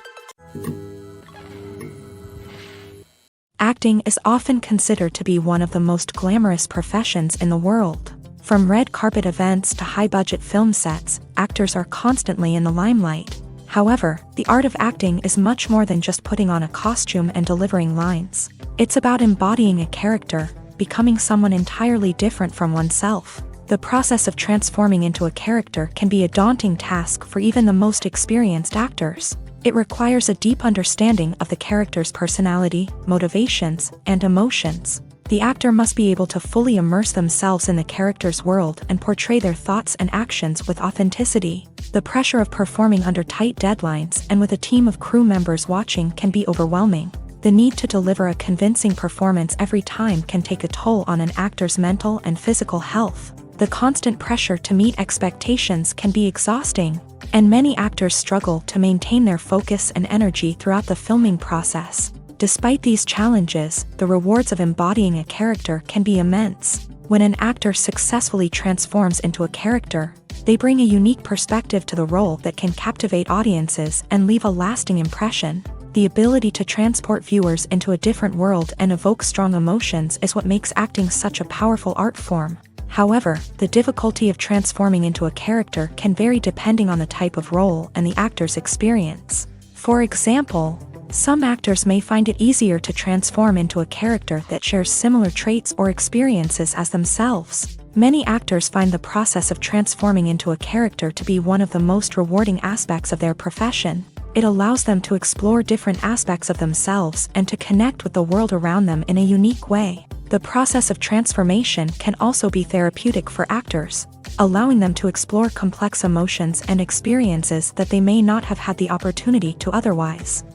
Acting is often considered to be one of the most glamorous professions in the world. From red carpet events to high-budget film sets, actors are constantly in the limelight. However, the art of acting is much more than just putting on a costume and delivering lines. It's about embodying a character, becoming someone entirely different from oneself. The process of transforming into a character can be a daunting task for even the most experienced actors. It requires a deep understanding of the character's personality, motivations, and emotions. The actor must be able to fully immerse themselves in the character's world and portray their thoughts and actions with authenticity. The pressure of performing under tight deadlines and with a team of crew members watching can be overwhelming. The need to deliver a convincing performance every time can take a toll on an actor's mental and physical health. The constant pressure to meet expectations can be exhausting, and many actors struggle to maintain their focus and energy throughout the filming process. Despite these challenges, the rewards of embodying a character can be immense. When an actor successfully transforms into a character, they bring a unique perspective to the role that can captivate audiences and leave a lasting impression. The ability to transport viewers into a different world and evoke strong emotions is what makes acting such a powerful art form. However, the difficulty of transforming into a character can vary depending on the type of role and the actor's experience. For example, some actors may find it easier to transform into a character that shares similar traits or experiences as themselves. Many actors find the process of transforming into a character to be one of the most rewarding aspects of their profession. It allows them to explore different aspects of themselves and to connect with the world around them in a unique way. The process of transformation can also be therapeutic for actors, allowing them to explore complex emotions and experiences that they may not have had the opportunity to otherwise.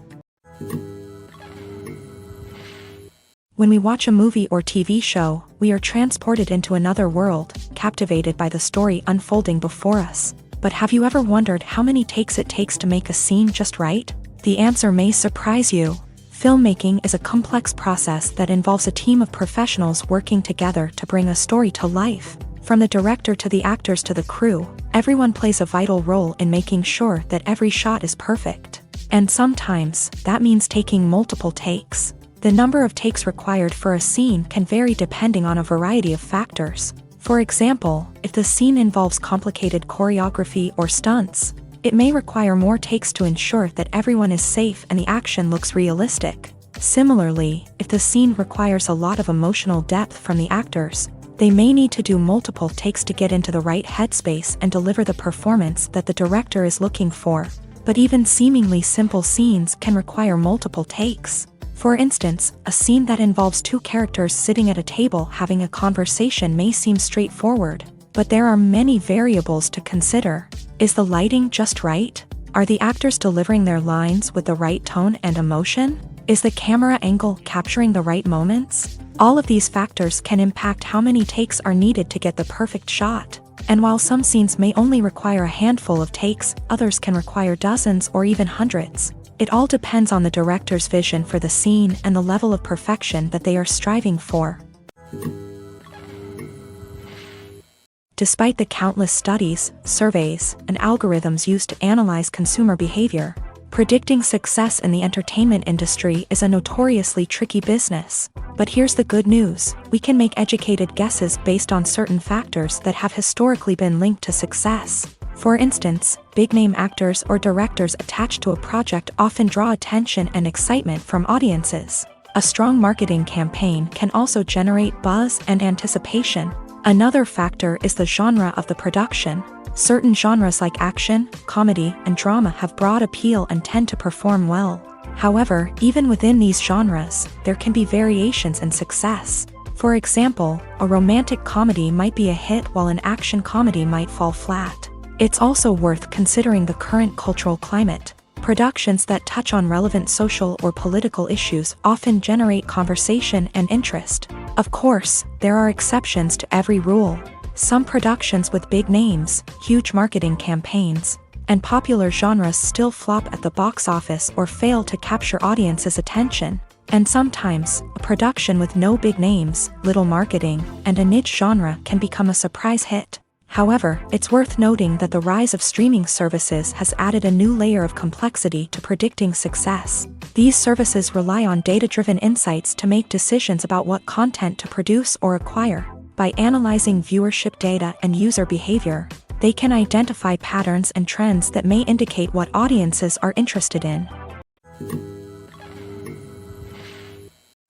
When we watch a movie or TV show, we are transported into another world, captivated by the story unfolding before us. But have you ever wondered how many takes it takes to make a scene just right? The answer may surprise you. Filmmaking is a complex process that involves a team of professionals working together to bring a story to life. From the director to the actors to the crew, everyone plays a vital role in making sure that every shot is perfect. And sometimes, that means taking multiple takes. The number of takes required for a scene can vary depending on a variety of factors. For example, if the scene involves complicated choreography or stunts, it may require more takes to ensure that everyone is safe and the action looks realistic. Similarly, if the scene requires a lot of emotional depth from the actors, they may need to do multiple takes to get into the right headspace and deliver the performance that the director is looking for. But even seemingly simple scenes can require multiple takes. For instance, a scene that involves two characters sitting at a table having a conversation may seem straightforward, but there are many variables to consider. Is the lighting just right? Are the actors delivering their lines with the right tone and emotion? Is the camera angle capturing the right moments? All of these factors can impact how many takes are needed to get the perfect shot. And while some scenes may only require a handful of takes, others can require dozens or even hundreds. It all depends on the director's vision for the scene and the level of perfection that they are striving for. Despite the countless studies, surveys, and algorithms used to analyze consumer behavior, predicting success in the entertainment industry is a notoriously tricky business. But here's the good news: we can make educated guesses based on certain factors that have historically been linked to success. For instance, big-name actors or directors attached to a project often draw attention and excitement from audiences. A strong marketing campaign can also generate buzz and anticipation. Another factor is the genre of the production. Certain genres like action, comedy, and drama have broad appeal and tend to perform well. However, even within these genres, there can be variations in success. For example, a romantic comedy might be a hit while an action comedy might fall flat. It's also worth considering the current cultural climate. Productions that touch on relevant social or political issues often generate conversation and interest. Of course, there are exceptions to every rule. Some productions with big names, huge marketing campaigns, and popular genres still flop at the box office or fail to capture audiences' attention. And sometimes, a production with no big names, little marketing, and a niche genre can become a surprise hit. However, it's worth noting that the rise of streaming services has added a new layer of complexity to predicting success. These services rely on data-driven insights to make decisions about what content to produce or acquire. By analyzing viewership data and user behavior, they can identify patterns and trends that may indicate what audiences are interested in.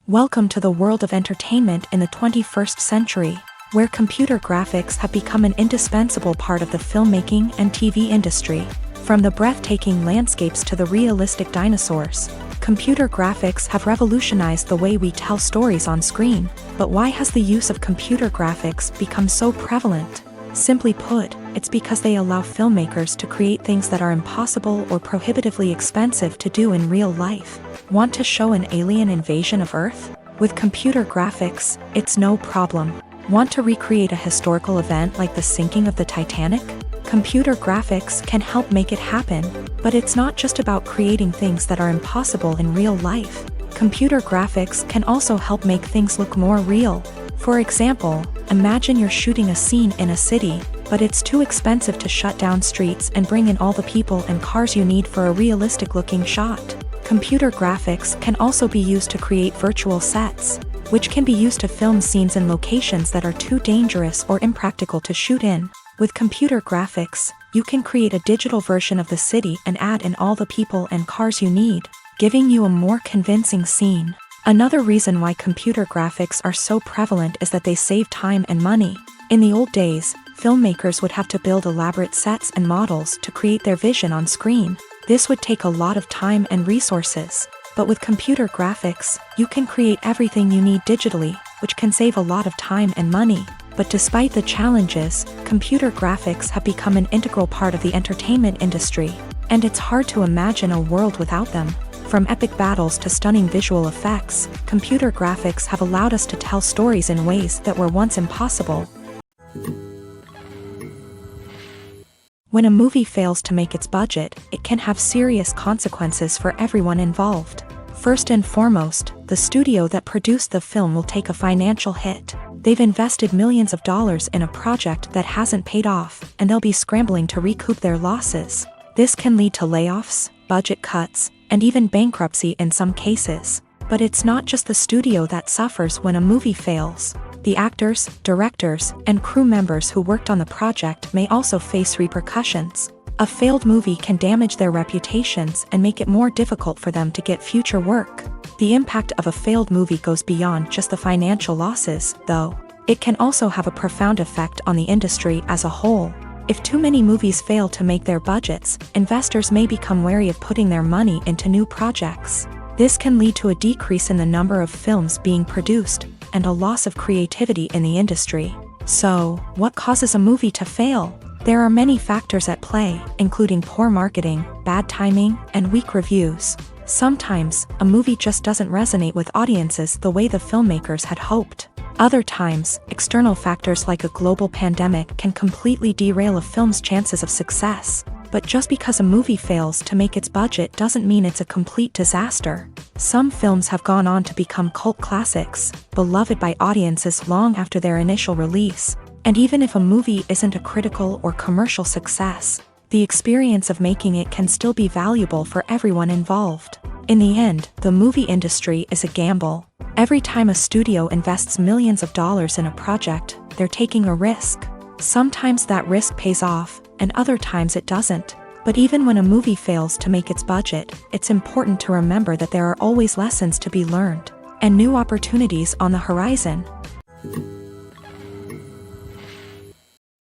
Welcome to the world of entertainment in the 21st century, where computer graphics have become an indispensable part of the filmmaking and TV industry. From the breathtaking landscapes to the realistic dinosaurs, computer graphics have revolutionized the way we tell stories on screen. But why has the use of computer graphics become so prevalent? Simply put, it's because they allow filmmakers to create things that are impossible or prohibitively expensive to do in real life. Want to show an alien invasion of Earth? With computer graphics, it's no problem. Want to recreate a historical event like the sinking of the Titanic? Computer graphics can help make it happen. But it's not just about creating things that are impossible in real life. Computer graphics can also help make things look more real. For example, imagine you're shooting a scene in a city, but it's too expensive to shut down streets and bring in all the people and cars you need for a realistic-looking shot. Computer graphics can also be used to create virtual sets, which can be used to film scenes in locations that are too dangerous or impractical to shoot in. With computer graphics, you can create a digital version of the city and add in all the people and cars you need, giving you a more convincing scene. Another reason why computer graphics are so prevalent is that they save time and money. In the old days, filmmakers would have to build elaborate sets and models to create their vision on screen. This would take a lot of time and resources. But with computer graphics, you can create everything you need digitally, which can save a lot of time and money. But despite the challenges, computer graphics have become an integral part of the entertainment industry, and it's hard to imagine a world without them. From epic battles to stunning visual effects, computer graphics have allowed us to tell stories in ways that were once impossible. When a movie fails to make its budget, it can have serious consequences for everyone involved. First and foremost, the studio that produced the film will take a financial hit. They've invested millions of dollars in a project that hasn't paid off, and they'll be scrambling to recoup their losses. This can lead to layoffs, budget cuts, and even bankruptcy in some cases. But it's not just the studio that suffers when a movie fails. The actors, directors, and crew members who worked on the project may also face repercussions. A failed movie can damage their reputations and make it more difficult for them to get future work. The impact of a failed movie goes beyond just the financial losses, though. It can also have a profound effect on the industry as a whole. If too many movies fail to make their budgets, investors may become wary of putting their money into new projects. This can lead to a decrease in the number of films being produced, and a loss of creativity in the industry. So, what causes a movie to fail? There are many factors at play, including poor marketing, bad timing, and weak reviews. Sometimes, a movie just doesn't resonate with audiences the way the filmmakers had hoped. Other times, external factors like a global pandemic can completely derail a film's chances of success. But just because a movie fails to make its budget doesn't mean it's a complete disaster. Some films have gone on to become cult classics, beloved by audiences long after their initial release. And even if a movie isn't a critical or commercial success, the experience of making it can still be valuable for everyone involved. In the end, the movie industry is a gamble. Every time a studio invests millions of dollars in a project, they're taking a risk. Sometimes that risk pays off, and other times it doesn't. But even when a movie fails to make its budget, it's important to remember that there are always lessons to be learned, and new opportunities on the horizon.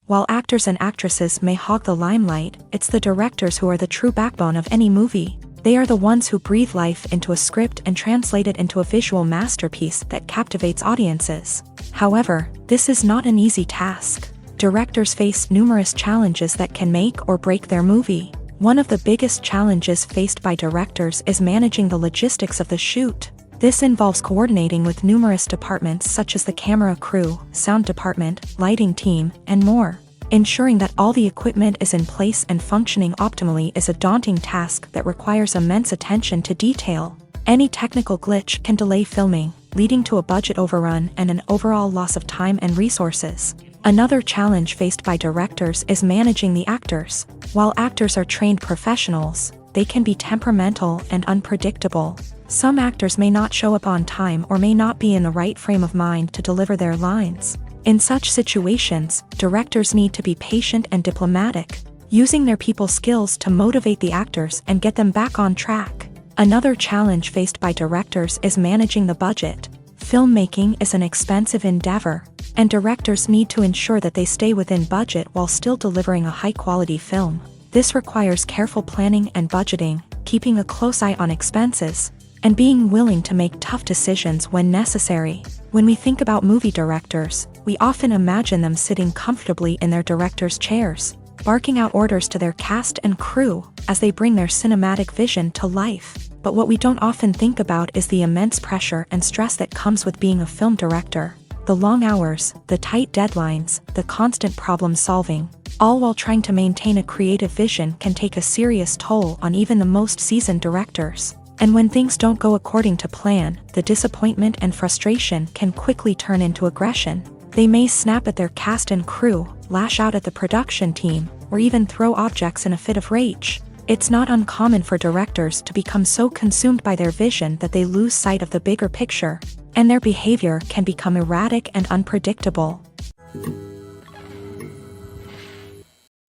While actors and actresses may hog the limelight, it's the directors who are the true backbone of any movie. They are the ones who breathe life into a script and translate it into a visual masterpiece that captivates audiences. However, this is not an easy task. Directors face numerous challenges that can make or break their movie. One of the biggest challenges faced by directors is managing the logistics of the shoot. This involves coordinating with numerous departments such as the camera crew, sound department, lighting team, and more. Ensuring that all the equipment is in place and functioning optimally is a daunting task that requires immense attention to detail. Any technical glitch can delay filming, leading to a budget overrun and an overall loss of time and resources. Another challenge faced by directors is managing the actors. While actors are trained professionals, they can be temperamental and unpredictable. Some actors may not show up on time or may not be in the right frame of mind to deliver their lines. In such situations, directors need to be patient and diplomatic, using their people skills to motivate the actors and get them back on track. Another challenge faced by directors is managing the budget. Filmmaking is an expensive endeavor, and directors need to ensure that they stay within budget while still delivering a high-quality film. This requires careful planning and budgeting, keeping a close eye on expenses, and being willing to make tough decisions when necessary. When we think about movie directors, we often imagine them sitting comfortably in their director's chairs, barking out orders to their cast and crew as they bring their cinematic vision to life. But what we don't often think about is the immense pressure and stress that comes with being a film director. The long hours, the tight deadlines, the constant problem solving, all while trying to maintain a creative vision can take a serious toll on even the most seasoned directors. And when things don't go according to plan, the disappointment and frustration can quickly turn into aggression. They may snap at their cast and crew, lash out at the production team, or even throw objects in a fit of rage. It's not uncommon for directors to become so consumed by their vision that they lose sight of the bigger picture, and their behavior can become erratic and unpredictable.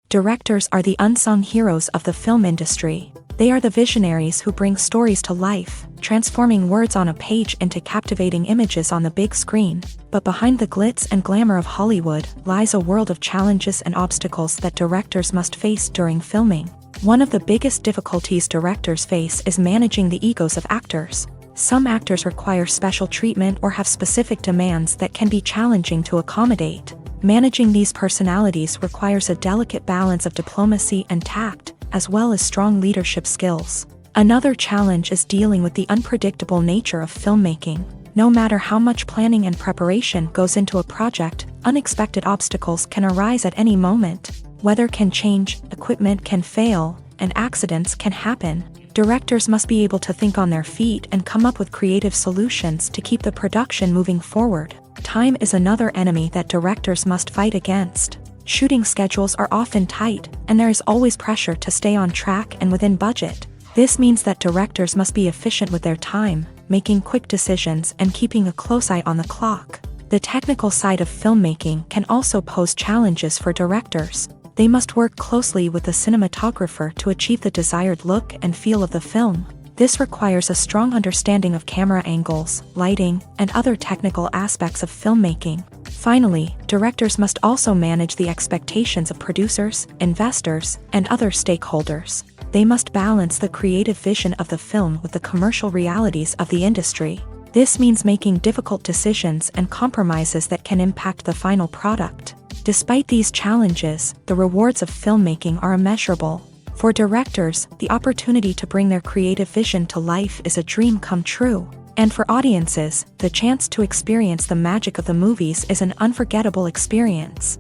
Directors are the unsung heroes of the film industry. They are the visionaries who bring stories to life, transforming words on a page into captivating images on the big screen. But behind the glitz and glamour of Hollywood lies a world of challenges and obstacles that directors must face during filming. One of the biggest difficulties directors face is managing the egos of actors. Some actors require special treatment or have specific demands that can be challenging to accommodate. Managing these personalities requires a delicate balance of diplomacy and tact, as well as strong leadership skills. Another challenge is dealing with the unpredictable nature of filmmaking. No matter how much planning and preparation goes into a project, unexpected obstacles can arise at any moment. Weather can change, equipment can fail, and accidents can happen. Directors must be able to think on their feet and come up with creative solutions to keep the production moving forward. Time is another enemy that directors must fight against. Shooting schedules are often tight, and there is always pressure to stay on track and within budget. This means that directors must be efficient with their time, making quick decisions and keeping a close eye on the clock. The technical side of filmmaking can also pose challenges for directors. They must work closely with the cinematographer to achieve the desired look and feel of the film. This requires a strong understanding of camera angles, lighting, and other technical aspects of filmmaking. Finally, directors must also manage the expectations of producers, investors, and other stakeholders. They must balance the creative vision of the film with the commercial realities of the industry. This means making difficult decisions and compromises that can impact the final product. Despite these challenges, the rewards of filmmaking are immeasurable. For directors, the opportunity to bring their creative vision to life is a dream come true. And for audiences, the chance to experience the magic of the movies is an unforgettable experience.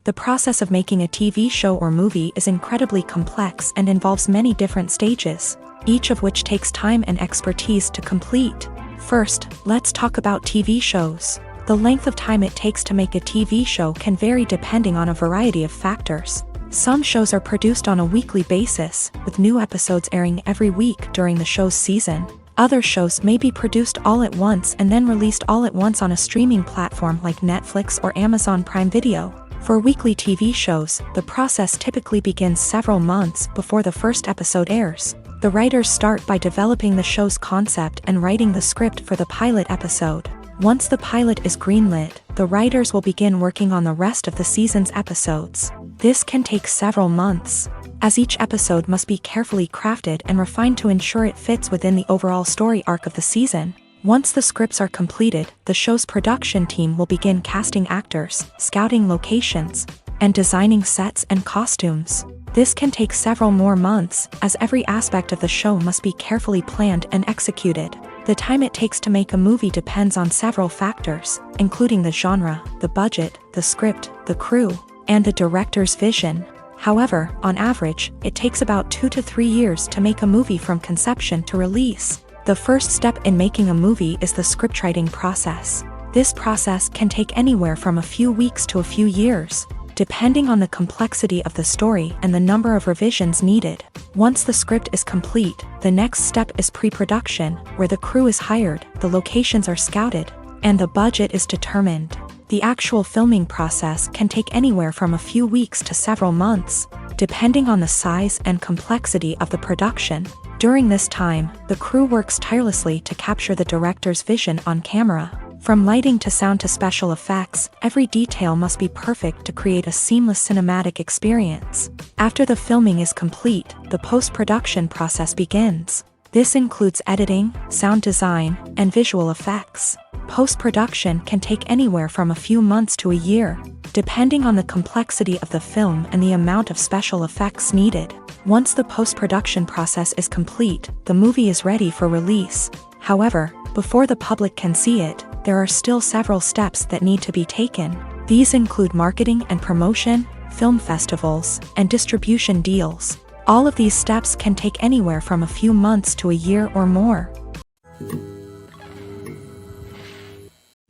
The process of making a TV show or movie is incredibly complex and involves many different stages, each of which takes time and expertise to complete. First, let's talk about TV shows. The length of time it takes to make a TV show can vary depending on a variety of factors. Some shows are produced on a weekly basis, with new episodes airing every week during the show's season. Other shows may be produced all at once and then released all at once on a streaming platform like Netflix or Amazon Prime Video. For weekly TV shows, the process typically begins several months before the first episode airs. The writers start by developing the show's concept and writing the script for the pilot episode. Once the pilot is greenlit, the writers will begin working on the rest of the season's episodes. This can take several months, as each episode must be carefully crafted and refined to ensure it fits within the overall story arc of the season. Once the scripts are completed, the show's production team will begin casting actors, scouting locations, and designing sets and costumes. This can take several more months, as every aspect of the show must be carefully planned and executed. The time it takes to make a movie depends on several factors, including the genre, the budget, the script, the crew, and the director's vision. However, on average, it takes about 2 to 3 years to make a movie from conception to release. The first step in making a movie is the scriptwriting process. This process can take anywhere from a few weeks to a few years, depending on the complexity of the story and the number of revisions needed. Once the script is complete, the next step is pre-production, where the crew is hired, the locations are scouted, and the budget is determined. The actual filming process can take anywhere from a few weeks to several months, depending on the size and complexity of the production. During this time, the crew works tirelessly to capture the director's vision on camera. From lighting to sound to special effects, every detail must be perfect to create a seamless cinematic experience. After the filming is complete, the post-production process begins. This includes editing, sound design, and visual effects. Post-production can take anywhere from a few months to a year, depending on the complexity of the film and the amount of special effects needed. Once the post-production process is complete, the movie is ready for release. However, before the public can see it, there are still several steps that need to be taken. These include marketing and promotion, film festivals, and distribution deals. All of these steps can take anywhere from a few months to a year or more.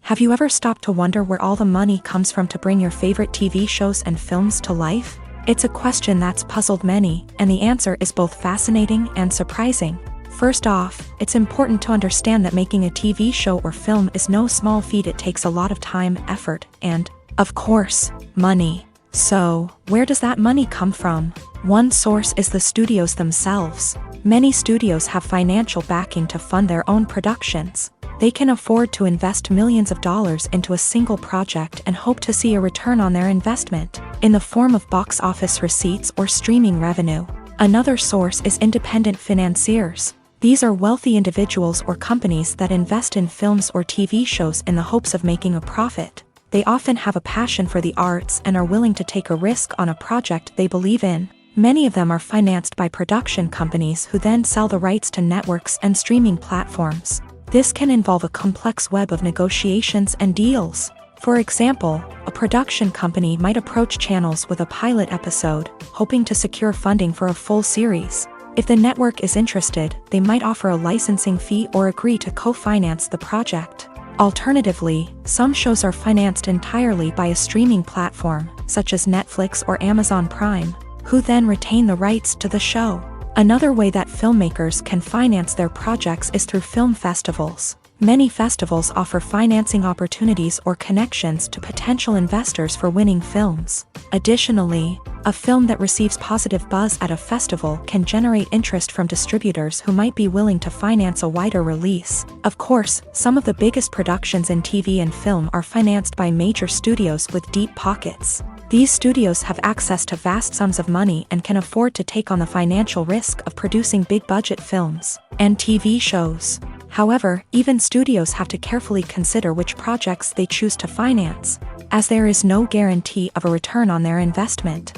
Have you ever stopped to wonder where all the money comes from to bring your favorite TV shows and films to life? It's a question that's puzzled many, and the answer is both fascinating and surprising. First off, it's important to understand that making a TV show or film is no small feat. It takes a lot of time, effort, and, of course, money. So, where does that money come from? One source is the studios themselves. Many studios have financial backing to fund their own productions. They can afford to invest millions of dollars into a single project and hope to see a return on their investment, in the form of box office receipts or streaming revenue. Another source is independent financiers. These are wealthy individuals or companies that invest in films or TV shows in the hopes of making a profit. They often have a passion for the arts and are willing to take a risk on a project they believe in. Many of them are financed by production companies who then sell the rights to networks and streaming platforms. This can involve a complex web of negotiations and deals. For example, a production company might approach channels with a pilot episode, hoping to secure funding for a full series. If the network is interested, they might offer a licensing fee or agree to co-finance the project. Alternatively, some shows are financed entirely by a streaming platform, such as Netflix or Amazon Prime, who then retain the rights to the show. Another way that filmmakers can finance their projects is through film festivals. Many festivals offer financing opportunities or connections to potential investors for winning films. Additionally, a film that receives positive buzz at a festival can generate interest from distributors who might be willing to finance a wider release. Of course, some of the biggest productions in TV and film are financed by major studios with deep pockets. These studios have access to vast sums of money and can afford to take on the financial risk of producing big-budget films and TV shows. However, even studios have to carefully consider which projects they choose to finance, as there is no guarantee of a return on their investment.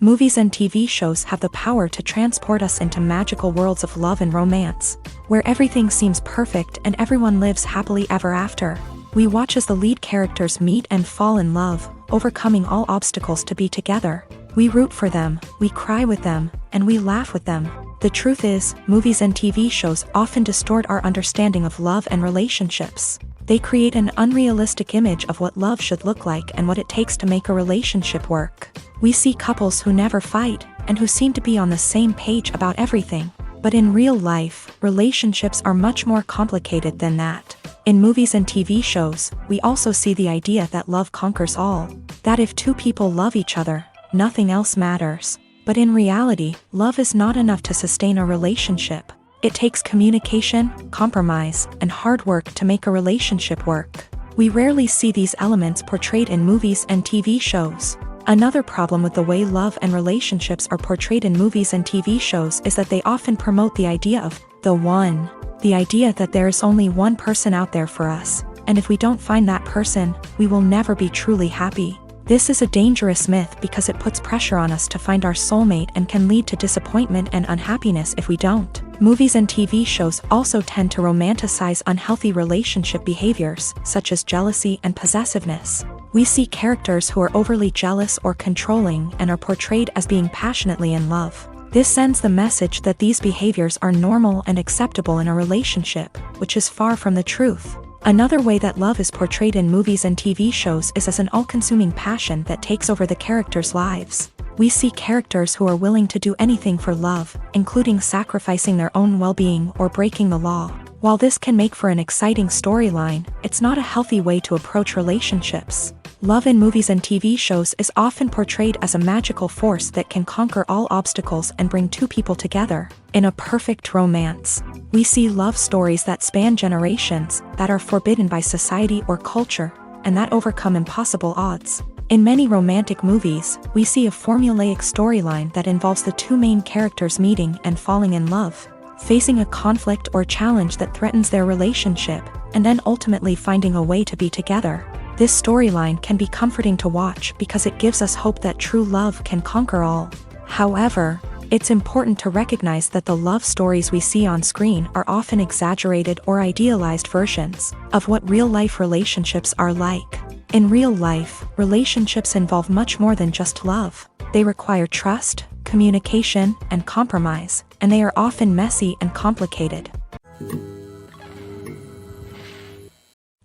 Movies and TV shows have the power to transport us into magical worlds of love and romance, where everything seems perfect and everyone lives happily ever after. We watch as the lead characters meet and fall in love, overcoming all obstacles to be together. We root for them, we cry with them, and we laugh with them. The truth is, movies and TV shows often distort our understanding of love and relationships. They create an unrealistic image of what love should look like and what it takes to make a relationship work. We see couples who never fight, and who seem to be on the same page about everything. But in real life, relationships are much more complicated than that. In movies and TV shows, we also see the idea that love conquers all. That if two people love each other, nothing else matters. But in reality, love is not enough to sustain a relationship. It takes communication, compromise, and hard work to make a relationship work. We rarely see these elements portrayed in movies and TV shows. Another problem with the way love and relationships are portrayed in movies and TV shows is that they often promote the idea of the one. The idea that there is only one person out there for us, and if we don't find that person, we will never be truly happy. This is a dangerous myth because it puts pressure on us to find our soulmate and can lead to disappointment and unhappiness if we don't. Movies and TV shows also tend to romanticize unhealthy relationship behaviors, such as jealousy and possessiveness. We see characters who are overly jealous or controlling and are portrayed as being passionately in love. This sends the message that these behaviors are normal and acceptable in a relationship, which is far from the truth. Another way that love is portrayed in movies and TV shows is as an all-consuming passion that takes over the characters' lives. We see characters who are willing to do anything for love, including sacrificing their own well-being or breaking the law. While this can make for an exciting storyline, it's not a healthy way to approach relationships. Love in movies and TV shows is often portrayed as a magical force that can conquer all obstacles and bring two people together in a perfect romance. We see love stories that span generations, that are forbidden by society or culture, and that overcome impossible odds. In many romantic movies, we see a formulaic storyline that involves the two main characters meeting and falling in love, facing a conflict or challenge that threatens their relationship, and then ultimately finding a way to be together. This storyline can be comforting to watch because it gives us hope that true love can conquer all. However, it's important to recognize that the love stories we see on screen are often exaggerated or idealized versions of what real-life relationships are like. In real life, relationships involve much more than just love. They require trust, communication, and compromise, and they are often messy and complicated.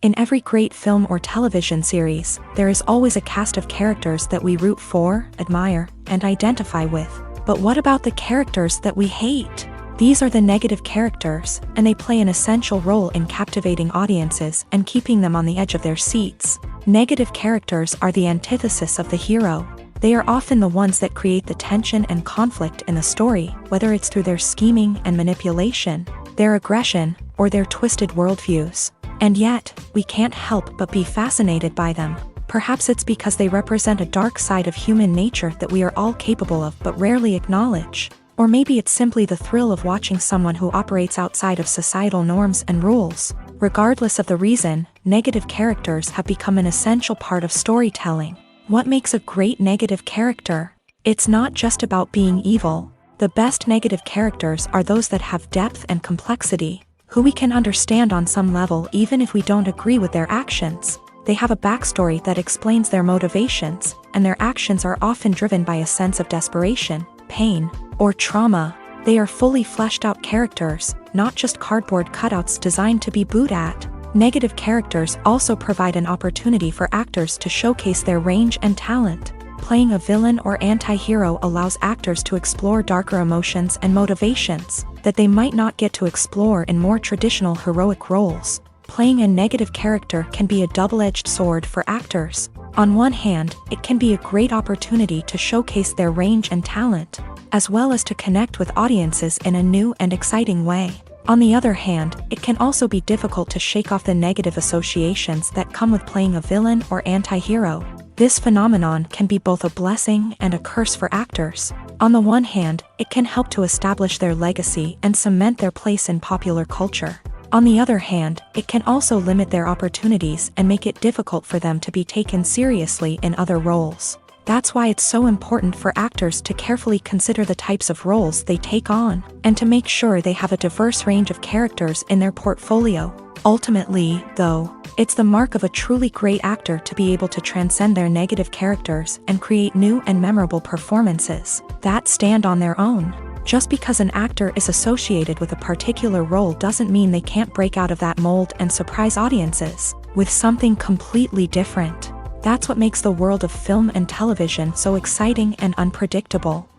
In every great film or television series, there is always a cast of characters that we root for, admire, and identify with. But what about the characters that we hate? These are the negative characters, and they play an essential role in captivating audiences and keeping them on the edge of their seats. Negative characters are the antithesis of the hero. They are often the ones that create the tension and conflict in the story, whether it's through their scheming and manipulation, their aggression, or their twisted worldviews. And yet, we can't help but be fascinated by them. Perhaps it's because they represent a dark side of human nature that we are all capable of but rarely acknowledge. Or maybe it's simply the thrill of watching someone who operates outside of societal norms and rules. Regardless of the reason, negative characters have become an essential part of storytelling. What makes a great negative character? It's not just about being evil. The best negative characters are those that have depth and complexity, who we can understand on some level even if we don't agree with their actions. They have a backstory that explains their motivations, and their actions are often driven by a sense of desperation, pain, or trauma. They are fully fleshed out characters, not just cardboard cutouts designed to be booed at. Negative characters also provide an opportunity for actors to showcase their range and talent. Playing a villain or anti-hero allows actors to explore darker emotions and motivations that they might not get to explore in more traditional heroic roles. Playing a negative character can be a double-edged sword for actors. On one hand, it can be a great opportunity to showcase their range and talent, as well as to connect with audiences in a new and exciting way. On the other hand, it can also be difficult to shake off the negative associations that come with playing a villain or anti-hero. This phenomenon can be both a blessing and a curse for actors. On the one hand, it can help to establish their legacy and cement their place in popular culture. On the other hand, it can also limit their opportunities and make it difficult for them to be taken seriously in other roles. That's why it's so important for actors to carefully consider the types of roles they take on, and to make sure they have a diverse range of characters in their portfolio. Ultimately, though, it's the mark of a truly great actor to be able to transcend their negative characters and create new and memorable performances that stand on their own. Just because an actor is associated with a particular role doesn't mean they can't break out of that mold and surprise audiences with something completely different. That's what makes the world of film and television so exciting and unpredictable.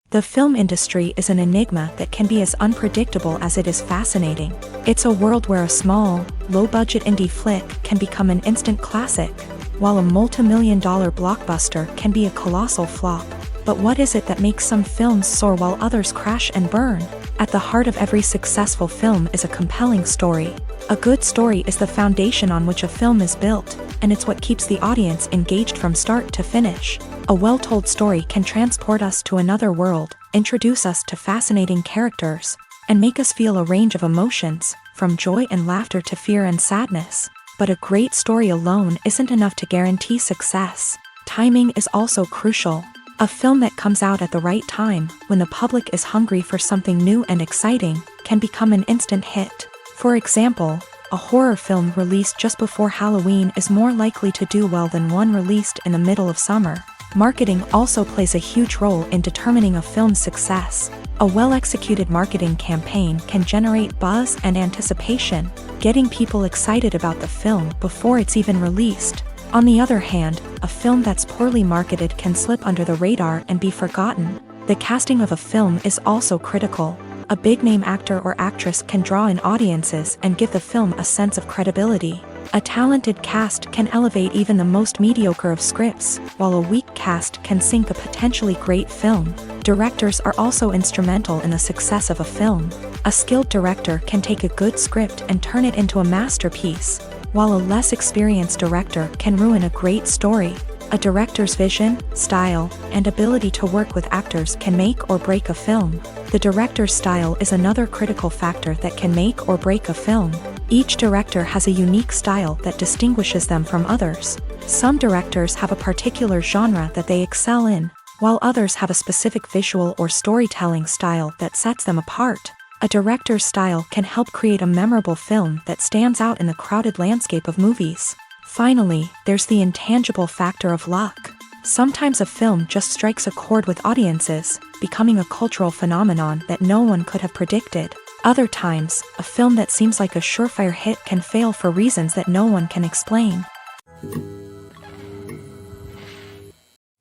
The film industry is an enigma that can be as unpredictable as it is fascinating. It's a world where a small, low-budget indie flick can become an instant classic, while a multi-million-dollar blockbuster can be a colossal flop. But what is it that makes some films soar while others crash and burn? At the heart of every successful film is a compelling story. A good story is the foundation on which a film is built, and it's what keeps the audience engaged from start to finish. A well-told story can transport us to another world, introduce us to fascinating characters, and make us feel a range of emotions, from joy and laughter to fear and sadness. But a great story alone isn't enough to guarantee success. Timing is also crucial. A film that comes out at the right time, when the public is hungry for something new and exciting, can become an instant hit. For example, a horror film released just before Halloween is more likely to do well than one released in the middle of summer. Marketing also plays a huge role in determining a film's success. A well-executed marketing campaign can generate buzz and anticipation, getting people excited about the film before it's even released. On the other hand, a film that's poorly marketed can slip under the radar and be forgotten. The casting of a film is also critical. A big-name actor or actress can draw in audiences and give the film a sense of credibility. A talented cast can elevate even the most mediocre of scripts, while a weak cast can sink a potentially great film. Directors are also instrumental in the success of a film. A skilled director can take a good script and turn it into a masterpiece, while a less experienced director can ruin a great story. A director's vision, style, and ability to work with actors can make or break a film. The director's style is another critical factor that can make or break a film. Each director has a unique style that distinguishes them from others. Some directors have a particular genre that they excel in, while others have a specific visual or storytelling style that sets them apart. A director's style can help create a memorable film that stands out in the crowded landscape of movies. Finally, there's the intangible factor of luck. Sometimes a film just strikes a chord with audiences, becoming a cultural phenomenon that no one could have predicted. Other times, a film that seems like a surefire hit can fail for reasons that no one can explain.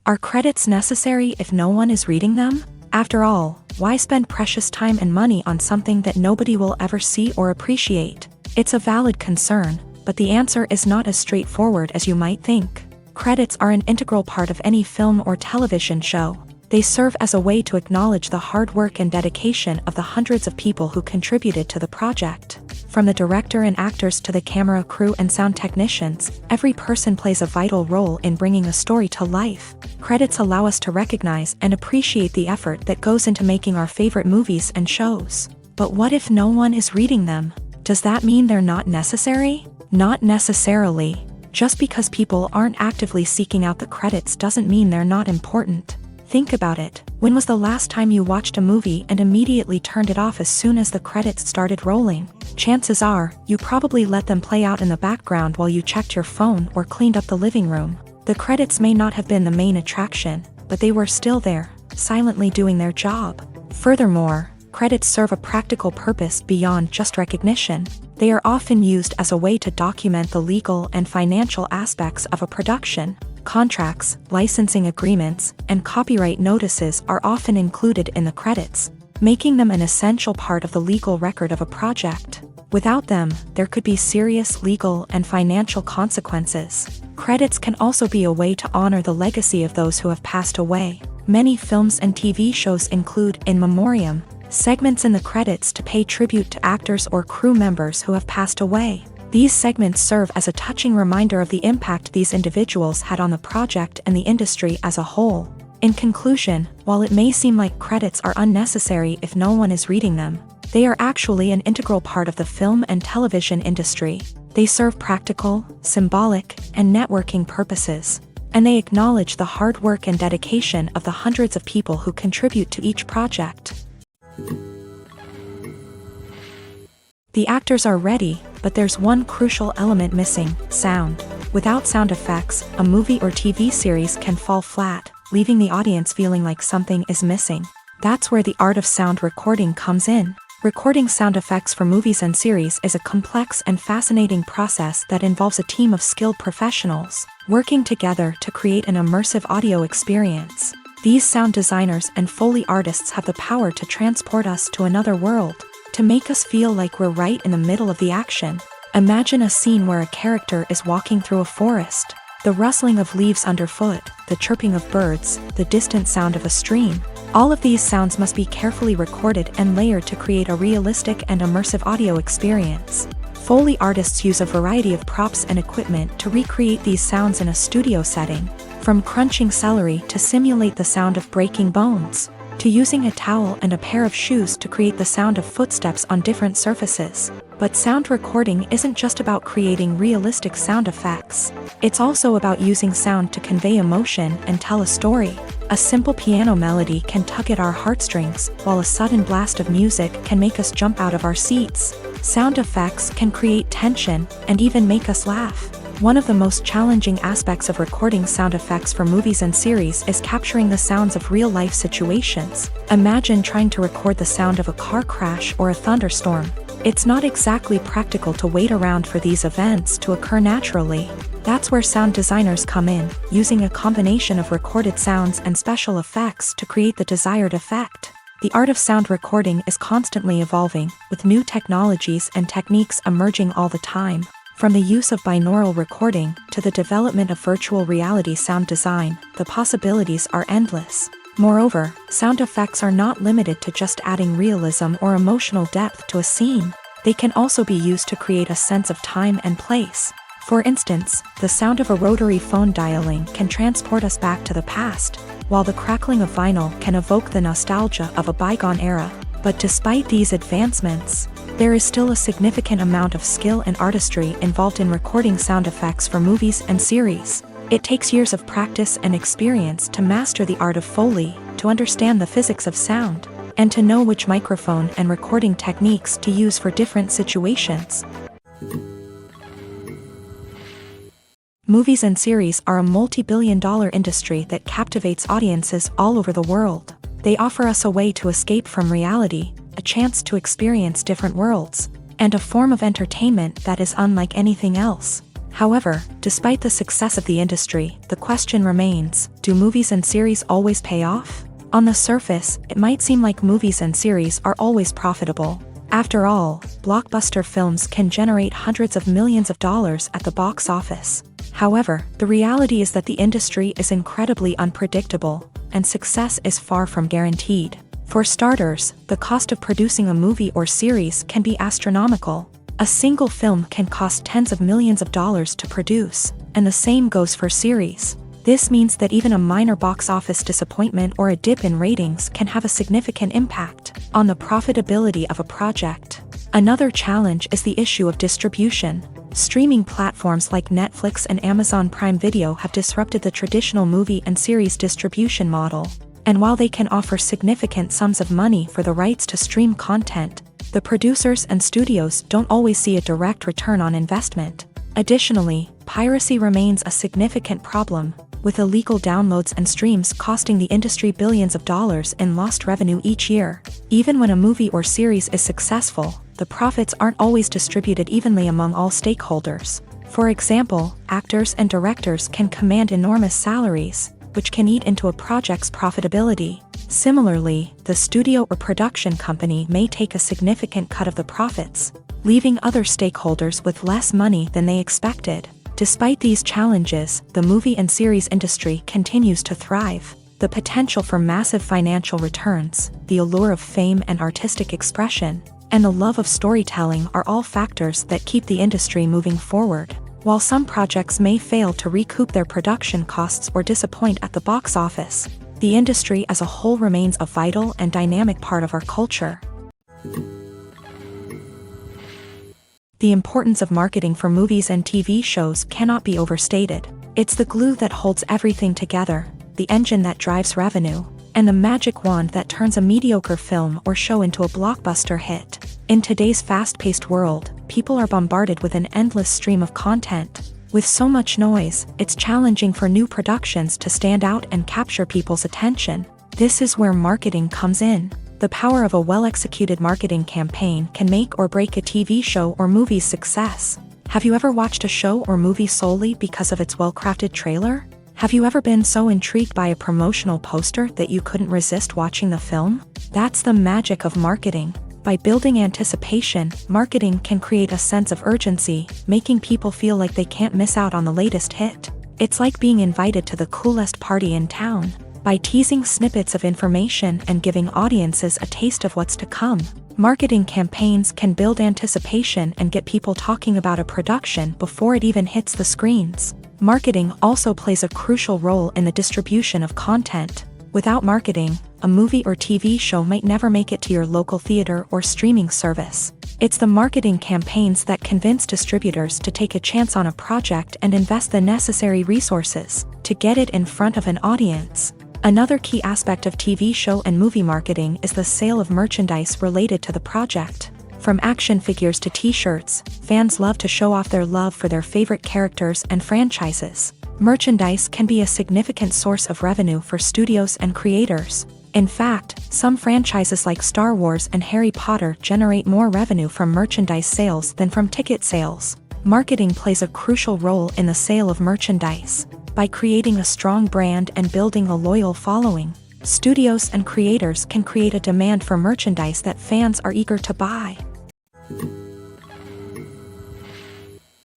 Are credits necessary if no one is reading them? After all, why spend precious time and money on something that nobody will ever see or appreciate? It's a valid concern, but the answer is not as straightforward as you might think. Credits are an integral part of any film or television show. They serve as a way to acknowledge the hard work and dedication of the hundreds of people who contributed to the project. From the director and actors to the camera crew and sound technicians, every person plays a vital role in bringing a story to life. Credits allow us to recognize and appreciate the effort that goes into making our favorite movies and shows. But what if no one is reading them? Does that mean they're not necessary? Not necessarily. Just because people aren't actively seeking out the credits doesn't mean they're not important. Think about it. When was the last time you watched a movie and immediately turned it off as soon as the credits started rolling? Chances are, you probably let them play out in the background while you checked your phone or cleaned up the living room. The credits may not have been the main attraction, but they were still there, silently doing their job. Furthermore, Credits serve a practical purpose beyond just recognition. They are often used as a way to document the legal and financial aspects of a production. Contracts, licensing agreements, and copyright notices are often included in the credits, making them an essential part of the legal record of a project. Without them, there could be serious legal and financial consequences. Credits can also be a way to honor the legacy of those who have passed away. Many films and TV shows include in memoriam segments in the credits to pay tribute to actors or crew members who have passed away. These segments serve as a touching reminder of the impact these individuals had on the project and the industry as a whole. In conclusion, while it may seem like credits are unnecessary if no one is reading them, they are actually an integral part of the film and television industry. They serve practical, symbolic, and networking purposes, and they acknowledge the hard work and dedication of the hundreds of people who contribute to each project. The actors are ready, but there's one crucial element missing: sound. Without sound effects, a movie or TV series can fall flat, leaving the audience feeling like something is missing. That's where the art of sound recording comes in. Recording sound effects for movies and series is a complex and fascinating process that involves a team of skilled professionals working together to create an immersive audio experience. These sound designers and Foley artists have the power to transport us to another world, to make us feel like we're right in the middle of the action. Imagine a scene where a character is walking through a forest. The rustling of leaves underfoot, the chirping of birds, the distant sound of a stream. All of these sounds must be carefully recorded and layered to create a realistic and immersive audio experience. Foley artists use a variety of props and equipment to recreate these sounds in a studio setting, from crunching celery to simulate the sound of breaking bones, to using a towel and a pair of shoes to create the sound of footsteps on different surfaces. But sound recording isn't just about creating realistic sound effects. It's also about using sound to convey emotion and tell a story. A simple piano melody can tug at our heartstrings, while a sudden blast of music can make us jump out of our seats. Sound effects can create tension and even make us laugh. One of the most challenging aspects of recording sound effects for movies and series is capturing the sounds of real-life situations. Imagine trying to record the sound of a car crash or a thunderstorm. It's not exactly practical to wait around for these events to occur naturally. That's where sound designers come in, using a combination of recorded sounds and special effects to create the desired effect. The art of sound recording is constantly evolving, with new technologies and techniques emerging all the time. From the use of binaural recording to the development of virtual reality sound design, the possibilities are endless. Moreover, sound effects are not limited to just adding realism or emotional depth to a scene. They can also be used to create a sense of time and place. For instance, the sound of a rotary phone dialing can transport us back to the past, while the crackling of vinyl can evoke the nostalgia of a bygone era. But despite these advancements, there is still a significant amount of skill and artistry involved in recording sound effects for movies and series. It takes years of practice and experience to master the art of Foley, to understand the physics of sound, and to know which microphone and recording techniques to use for different situations. Movies and series are a multi-billion-dollar industry that captivates audiences all over the world. They offer us a way to escape from reality, a chance to experience different worlds, and a form of entertainment that is unlike anything else. However, despite the success of the industry, the question remains: do movies and series always pay off? On the surface, it might seem like movies and series are always profitable. After all, blockbuster films can generate hundreds of millions of dollars at the box office. However, the reality is that the industry is incredibly unpredictable, and success is far from guaranteed. For starters, the cost of producing a movie or series can be astronomical. A single film can cost tens of millions of dollars to produce, and the same goes for series. This means that even a minor box office disappointment or a dip in ratings can have a significant impact on the profitability of a project. Another challenge is the issue of distribution. Streaming platforms like Netflix and Amazon Prime Video have disrupted the traditional movie and series distribution model. And while they can offer significant sums of money for the rights to stream content, the producers and studios don't always see a direct return on investment. Additionally, piracy remains a significant problem, with illegal downloads and streams costing the industry billions of dollars in lost revenue each year. Even when a movie or series is successful, the profits aren't always distributed evenly among all stakeholders. For example, actors and directors can command enormous salaries, which can eat into a project's profitability. Similarly, the studio or production company may take a significant cut of the profits, leaving other stakeholders with less money than they expected. Despite these challenges, the movie and series industry continues to thrive. The potential for massive financial returns, the allure of fame and artistic expression, and the love of storytelling are all factors that keep the industry moving forward. While some projects may fail to recoup their production costs or disappoint at the box office, the industry as a whole remains a vital and dynamic part of our culture. The importance of marketing for movies and TV shows cannot be overstated. It's the glue that holds everything together, the engine that drives revenue, and the magic wand that turns a mediocre film or show into a blockbuster hit. In today's fast-paced world, people are bombarded with an endless stream of content. With so much noise, it's challenging for new productions to stand out and capture people's attention. This is where marketing comes in. The power of a well-executed marketing campaign can make or break a TV show or movie's success. Have you ever watched a show or movie solely because of its well-crafted trailer? Have you ever been so intrigued by a promotional poster that you couldn't resist watching the film? That's the magic of marketing. By building anticipation, marketing can create a sense of urgency, making people feel like they can't miss out on the latest hit. It's like being invited to the coolest party in town. By teasing snippets of information and giving audiences a taste of what's to come, marketing campaigns can build anticipation and get people talking about a production before it even hits the screens. Marketing also plays a crucial role in the distribution of content. Without marketing, a movie or TV show might never make it to your local theater or streaming service. It's the marketing campaigns that convince distributors to take a chance on a project and invest the necessary resources to get it in front of an audience. Another key aspect of TV show and movie marketing is the sale of merchandise related to the project. From action figures to t-shirts, fans love to show off their love for their favorite characters and franchises. Merchandise can be a significant source of revenue for studios and creators. In fact, some franchises like Star Wars and Harry Potter generate more revenue from merchandise sales than from ticket sales. Marketing plays a crucial role in the sale of merchandise. By creating a strong brand and building a loyal following, studios and creators can create a demand for merchandise that fans are eager to buy.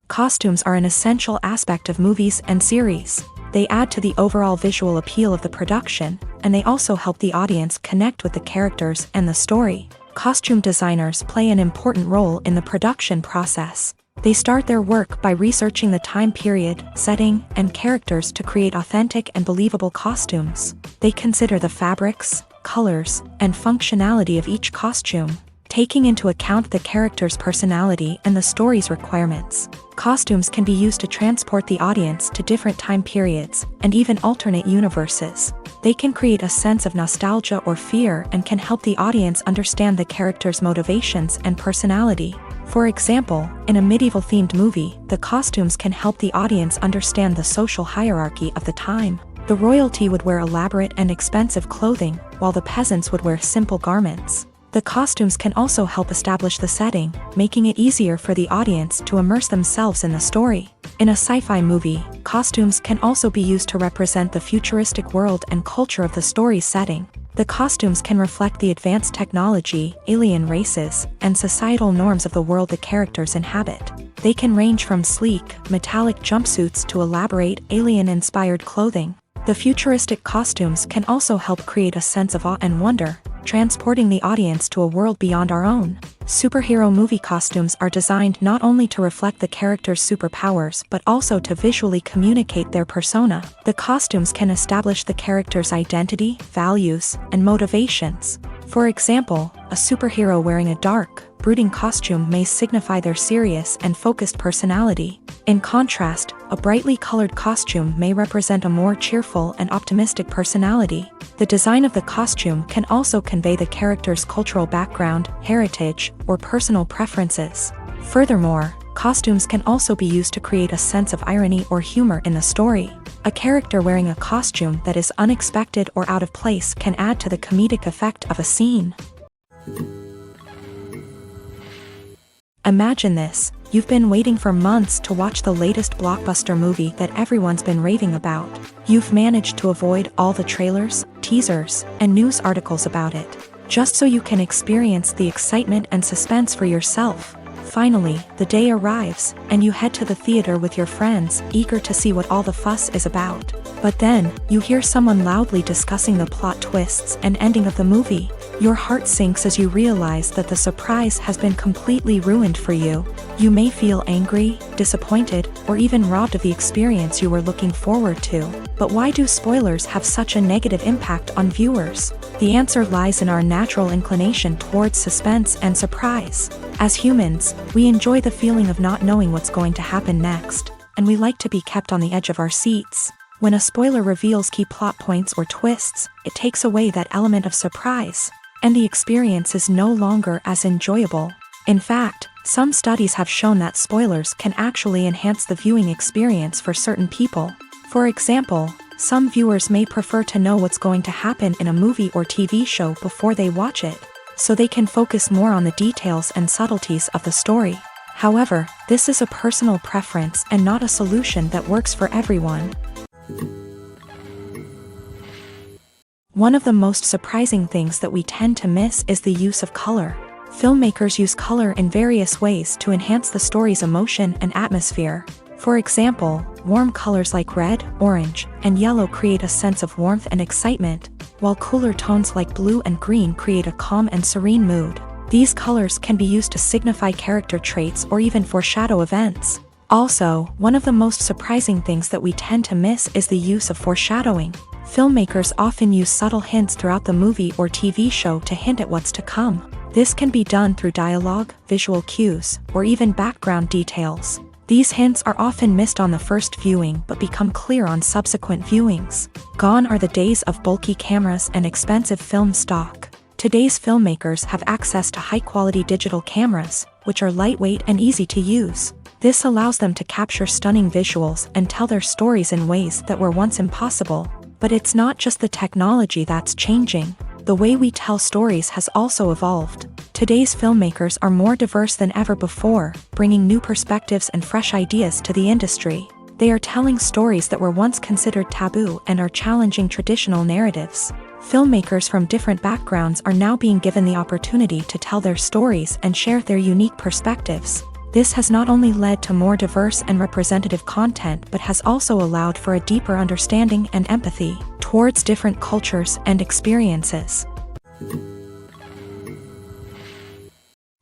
Costumes are an essential aspect of movies and series. They add to the overall visual appeal of the production, and they also help the audience connect with the characters and the story. Costume designers play an important role in the production process. They start their work by researching the time period, setting, and characters to create authentic and believable costumes. They consider the fabrics, colors, and functionality of each costume, taking into account the character's personality and the story's requirements. Costumes can be used to transport the audience to different time periods and even alternate universes. They can create a sense of nostalgia or fear and can help the audience understand the character's motivations and personality. For example, in a medieval-themed movie, the costumes can help the audience understand the social hierarchy of the time. The royalty would wear elaborate and expensive clothing, while the peasants would wear simple garments. The costumes can also help establish the setting, making it easier for the audience to immerse themselves in the story. In a sci-fi movie, costumes can also be used to represent the futuristic world and culture of the story's setting. The costumes can reflect the advanced technology, alien races, and societal norms of the world the characters inhabit. They can range from sleek, metallic jumpsuits to elaborate, alien-inspired clothing. The futuristic costumes can also help create a sense of awe and wonder, transporting the audience to a world beyond our own. Superhero movie costumes are designed not only to reflect the character's superpowers but also to visually communicate their persona. The costumes can establish the character's identity, values, and motivations. For example, a superhero wearing a dark, brooding costume may signify their serious and focused personality. In contrast, a brightly colored costume may represent a more cheerful and optimistic personality. The design of the costume can also convey the character's cultural background, heritage, or personal preferences. Furthermore, Costumes can also be used to create a sense of irony or humor in the story. A character wearing a costume that is unexpected or out of place can add to the comedic effect of a scene. Imagine this: you've been waiting for months to watch the latest blockbuster movie that everyone's been raving about. You've managed to avoid all the trailers, teasers, and news articles about it, just so you can experience the excitement and suspense for yourself. Finally, the day arrives, and you head to the theater with your friends, eager to see what all the fuss is about. But then, you hear someone loudly discussing the plot twists and ending of the movie. Your heart sinks as you realize that the surprise has been completely ruined for you. You may feel angry, disappointed, or even robbed of the experience you were looking forward to. But why do spoilers have such a negative impact on viewers? The answer lies in our natural inclination towards suspense and surprise. As humans, we enjoy the feeling of not knowing what's going to happen next, and we like to be kept on the edge of our seats. When a spoiler reveals key plot points or twists, it takes away that element of surprise, and the experience is no longer as enjoyable. In fact, some studies have shown that spoilers can actually enhance the viewing experience for certain people. For example, some viewers may prefer to know what's going to happen in a movie or TV show before they watch it, so they can focus more on the details and subtleties of the story. However, this is a personal preference and not a solution that works for everyone. One of the most surprising things that we tend to miss is the use of color. Filmmakers use color in various ways to enhance the story's emotion and atmosphere. For example, warm colors like red, orange, and yellow create a sense of warmth and excitement, while cooler tones like blue and green create a calm and serene mood. These colors can be used to signify character traits or even foreshadow events. Also, one of the most surprising things that we tend to miss is the use of foreshadowing. Filmmakers often use subtle hints throughout the movie or TV show to hint at what's to come. This can be done through dialogue, visual cues, or even background details. These hints are often missed on the first viewing but become clear on subsequent viewings. Gone are the days of bulky cameras and expensive film stock. Today's filmmakers have access to high-quality digital cameras, which are lightweight and easy to use. This allows them to capture stunning visuals and tell their stories in ways that were once impossible. But it's not just the technology that's changing. The way we tell stories has also evolved. Today's filmmakers are more diverse than ever before, bringing new perspectives and fresh ideas to the industry. They are telling stories that were once considered taboo and are challenging traditional narratives. Filmmakers from different backgrounds are now being given the opportunity to tell their stories and share their unique perspectives. This has not only led to more diverse and representative content but has also allowed for a deeper understanding and empathy towards different cultures and experiences.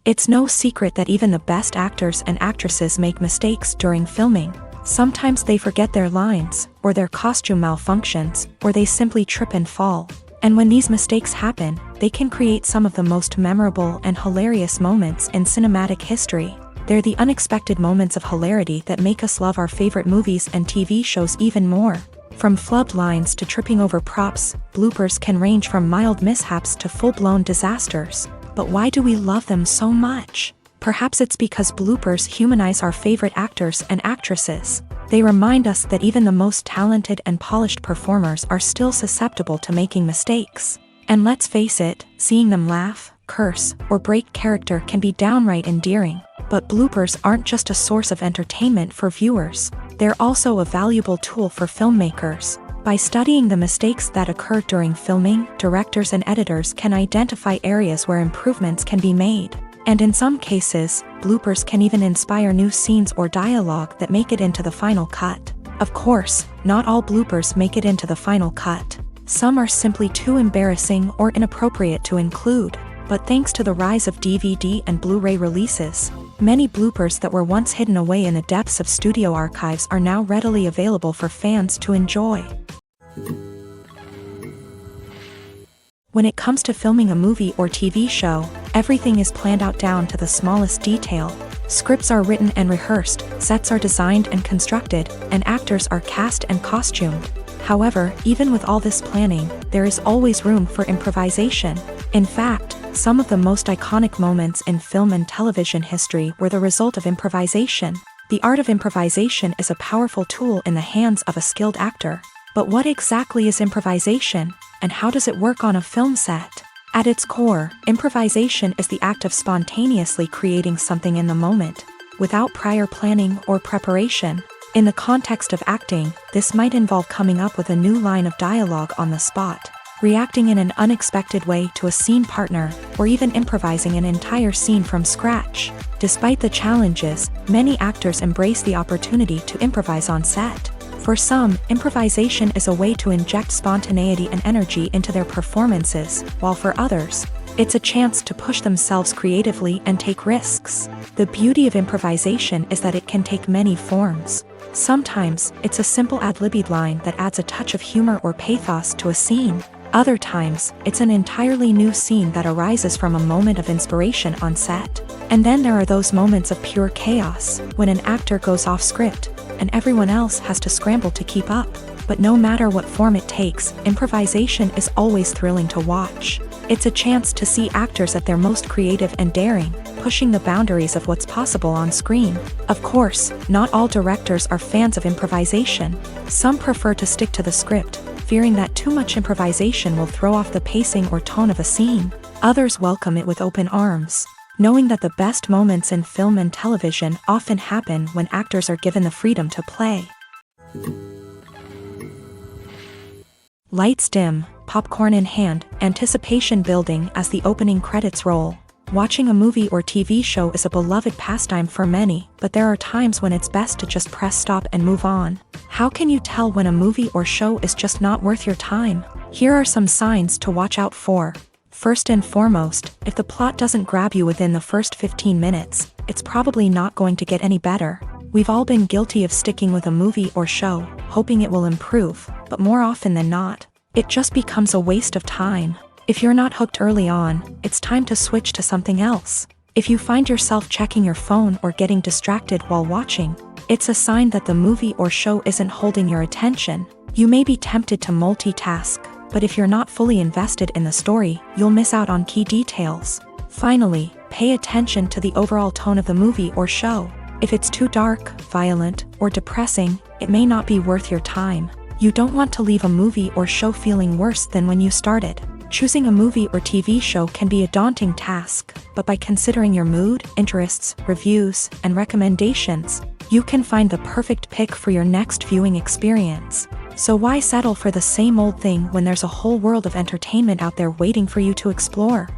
It's no secret that even the best actors and actresses make mistakes during filming. Sometimes they forget their lines, or their costume malfunctions, or they simply trip and fall. And when these mistakes happen, they can create some of the most memorable and hilarious moments in cinematic history. They're the unexpected moments of hilarity that make us love our favorite movies and TV shows even more. From flubbed lines to tripping over props, bloopers can range from mild mishaps to full-blown disasters. But why do we love them so much? Perhaps it's because bloopers humanize our favorite actors and actresses. They remind us that even the most talented and polished performers are still susceptible to making mistakes. And let's face it, seeing them laugh, curse, or break character can be downright endearing. But bloopers aren't just a source of entertainment for viewers. They're also a valuable tool for filmmakers. By studying the mistakes that occur during filming, directors and editors can identify areas where improvements can be made. And in some cases, bloopers can even inspire new scenes or dialogue that make it into the final cut. Of course, not all bloopers make it into the final cut. Some are simply too embarrassing or inappropriate to include. But thanks to the rise of DVD and Blu-ray releases, many bloopers that were once hidden away in the depths of studio archives are now readily available for fans to enjoy. When it comes to filming a movie or TV show, everything is planned out down to the smallest detail. Scripts are written and rehearsed, sets are designed and constructed, and actors are cast and costumed. However, even with all this planning, there is always room for improvisation. In fact, Some of the most iconic moments in film and television history were the result of improvisation. The art of improvisation is a powerful tool in the hands of a skilled actor. But what exactly is improvisation, and how does it work on a film set? At its core, improvisation is the act of spontaneously creating something in the moment, without prior planning or preparation. In the context of acting, this might involve coming up with a new line of dialogue on the spot, reacting in an unexpected way to a scene partner, or even improvising an entire scene from scratch. Despite the challenges, many actors embrace the opportunity to improvise on set. For some, improvisation is a way to inject spontaneity and energy into their performances, while for others, it's a chance to push themselves creatively and take risks. The beauty of improvisation is that it can take many forms. Sometimes, it's a simple ad-libbed line that adds a touch of humor or pathos to a scene. Other times, it's an entirely new scene that arises from a moment of inspiration on set. And then there are those moments of pure chaos, when an actor goes off script, and everyone else has to scramble to keep up. But no matter what form it takes, improvisation is always thrilling to watch. It's a chance to see actors at their most creative and daring, pushing the boundaries of what's possible on screen. Of course, not all directors are fans of improvisation. Some prefer to stick to the script, fearing that too much improvisation will throw off the pacing or tone of a scene. Others welcome it with open arms, knowing that the best moments in film and television often happen when actors are given the freedom to play. Lights dim, popcorn in hand, anticipation building as the opening credits roll. Watching a movie or TV show is a beloved pastime for many, but there are times when it's best to just press stop and move on. How can you tell when a movie or show is just not worth your time? Here are some signs to watch out for. First and foremost, if the plot doesn't grab you within the first 15 minutes, it's probably not going to get any better. We've all been guilty of sticking with a movie or show, hoping it will improve, but more often than not, it just becomes a waste of time. If you're not hooked early on, it's time to switch to something else. If you find yourself checking your phone or getting distracted while watching, it's a sign that the movie or show isn't holding your attention. You may be tempted to multitask, but if you're not fully invested in the story, you'll miss out on key details. Finally, pay attention to the overall tone of the movie or show. If it's too dark, violent, or depressing, it may not be worth your time. You don't want to leave a movie or show feeling worse than when you started. Choosing a movie or TV show can be a daunting task, but by considering your mood, interests, reviews, and recommendations, you can find the perfect pick for your next viewing experience. So why settle for the same old thing when there's a whole world of entertainment out there waiting for you to explore?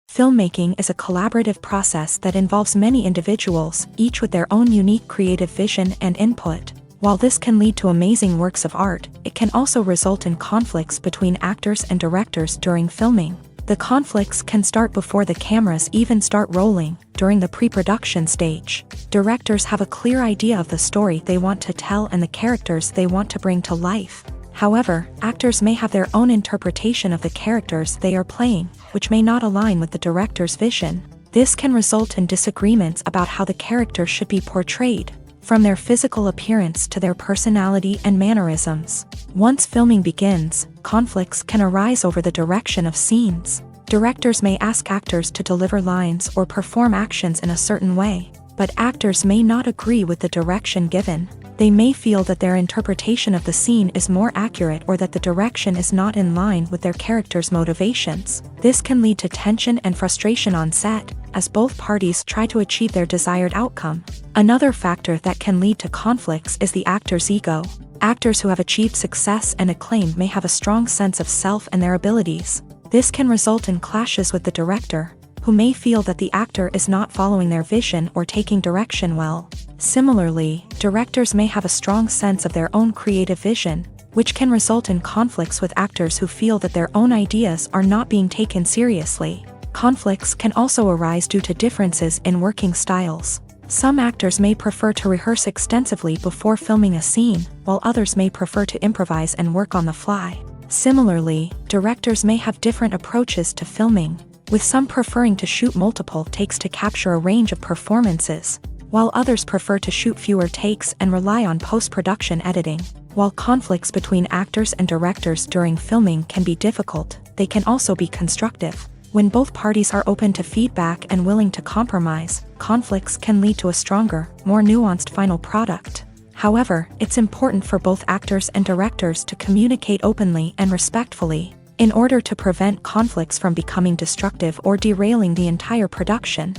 Filmmaking is a collaborative process that involves many individuals, each with their own unique creative vision and input. While this can lead to amazing works of art, it can also result in conflicts between actors and directors during filming. The conflicts can start before the cameras even start rolling, during the pre-production stage. Directors have a clear idea of the story they want to tell and the characters they want to bring to life. However, actors may have their own interpretation of the characters they are playing, which may not align with the director's vision. This can result in disagreements about how the character should be portrayed, from their physical appearance to their personality and mannerisms. Once filming begins, conflicts can arise over the direction of scenes. Directors may ask actors to deliver lines or perform actions in a certain way, but actors may not agree with the direction given. They may feel that their interpretation of the scene is more accurate or that the direction is not in line with their character's motivations. This can lead to tension and frustration on set, as both parties try to achieve their desired outcome. Another factor that can lead to conflicts is the actor's ego. Actors who have achieved success and acclaim may have a strong sense of self and their abilities. This can result in clashes with the director, who may feel that the actor is not following their vision or taking direction well. Similarly, directors may have a strong sense of their own creative vision, which can result in conflicts with actors who feel that their own ideas are not being taken seriously. Conflicts can also arise due to differences in working styles. Some actors may prefer to rehearse extensively before filming a scene, while others may prefer to improvise and work on the fly. Similarly, directors may have different approaches to filming, with some preferring to shoot multiple takes to capture a range of performances, while others prefer to shoot fewer takes and rely on post-production editing. While conflicts between actors and directors during filming can be difficult, they can also be constructive. When both parties are open to feedback and willing to compromise, conflicts can lead to a stronger, more nuanced final product. However, it's important for both actors and directors to communicate openly and respectfully, in order to prevent conflicts from becoming destructive or derailing the entire production.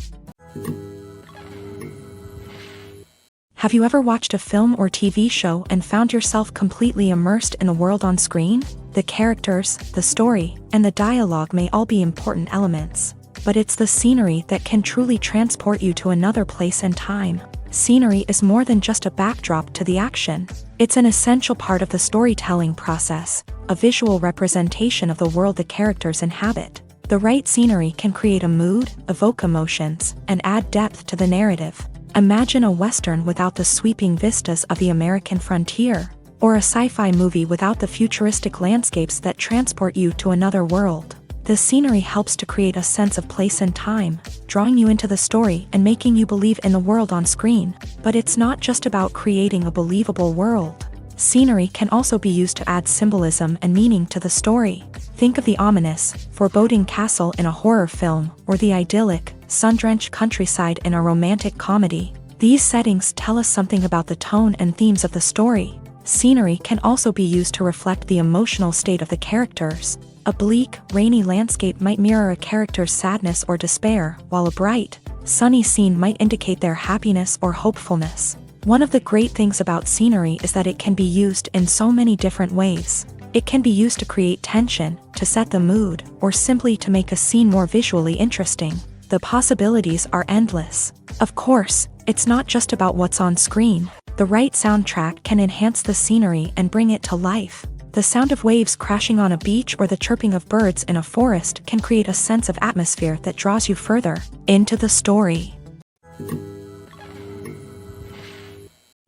Have you ever watched a film or TV show and found yourself completely immersed in the world on screen? The characters, the story, and the dialogue may all be important elements, but it's the scenery that can truly transport you to another place and time. Scenery is more than just a backdrop to the action. It's an essential part of the storytelling process, a visual representation of the world the characters inhabit. The right scenery can create a mood, evoke emotions, and add depth to the narrative. Imagine a Western without the sweeping vistas of the American frontier, or a sci-fi movie without the futuristic landscapes that transport you to another world. The scenery helps to create a sense of place and time, drawing you into the story and making you believe in the world on screen. But it's not just about creating a believable world. Scenery can also be used to add symbolism and meaning to the story. Think of the ominous, foreboding castle in a horror film, or the idyllic, sun-drenched countryside in a romantic comedy. These settings tell us something about the tone and themes of the story. Scenery can also be used to reflect the emotional state of the characters. A bleak, rainy landscape might mirror a character's sadness or despair, while a bright, sunny scene might indicate their happiness or hopefulness. One of the great things about scenery is that it can be used in so many different ways. It can be used to create tension, to set the mood, or simply to make a scene more visually interesting. The possibilities are endless. Of course, it's not just about what's on screen. The right soundtrack can enhance the scenery and bring it to life. The sound of waves crashing on a beach or the chirping of birds in a forest can create a sense of atmosphere that draws you further into the story.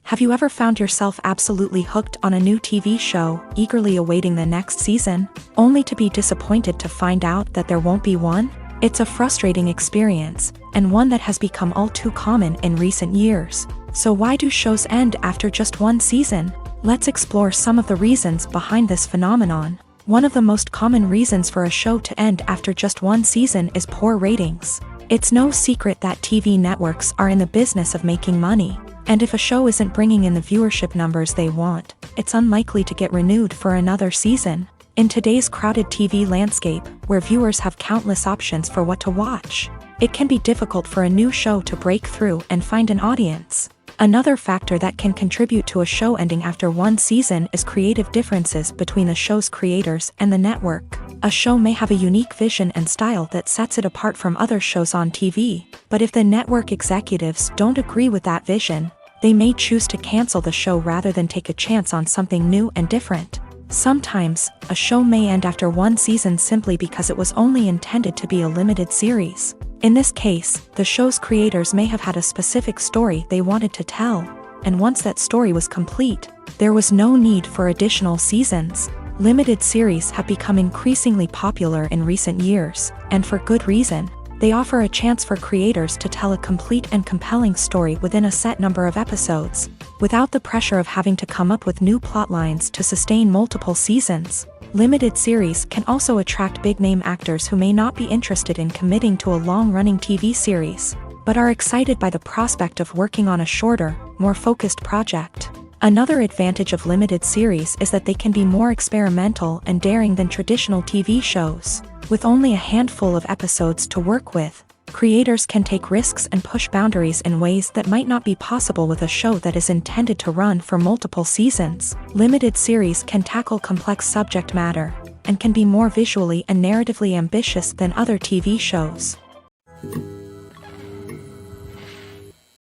Have you ever found yourself absolutely hooked on a new TV show, eagerly awaiting the next season, only to be disappointed to find out that there won't be one? It's a frustrating experience, and one that has become all too common in recent years. So why do shows end after just one season? Let's explore some of the reasons behind this phenomenon. One of the most common reasons for a show to end after just one season is poor ratings. It's no secret that TV networks are in the business of making money, and if a show isn't bringing in the viewership numbers they want, it's unlikely to get renewed for another season. In today's crowded TV landscape, where viewers have countless options for what to watch, it can be difficult for a new show to break through and find an audience. Another factor that can contribute to a show ending after one season is creative differences between the show's creators and the network. A show may have a unique vision and style that sets it apart from other shows on TV, but if the network executives don't agree with that vision, they may choose to cancel the show rather than take a chance on something new and different. Sometimes, a show may end after one season simply because it was only intended to be a limited series. In this case, the show's creators may have had a specific story they wanted to tell, and once that story was complete, there was no need for additional seasons. Limited series have become increasingly popular in recent years, and for good reason. They offer a chance for creators to tell a complete and compelling story within a set number of episodes, without the pressure of having to come up with new plot lines to sustain multiple seasons. Limited series can also attract big-name actors who may not be interested in committing to a long-running TV series, but are excited by the prospect of working on a shorter, more focused project. Another advantage of limited series is that they can be more experimental and daring than traditional TV shows. With only a handful of episodes to work with, creators can take risks and push boundaries in ways that might not be possible with a show that is intended to run for multiple seasons. Limited series can tackle complex subject matter, and can be more visually and narratively ambitious than other TV shows.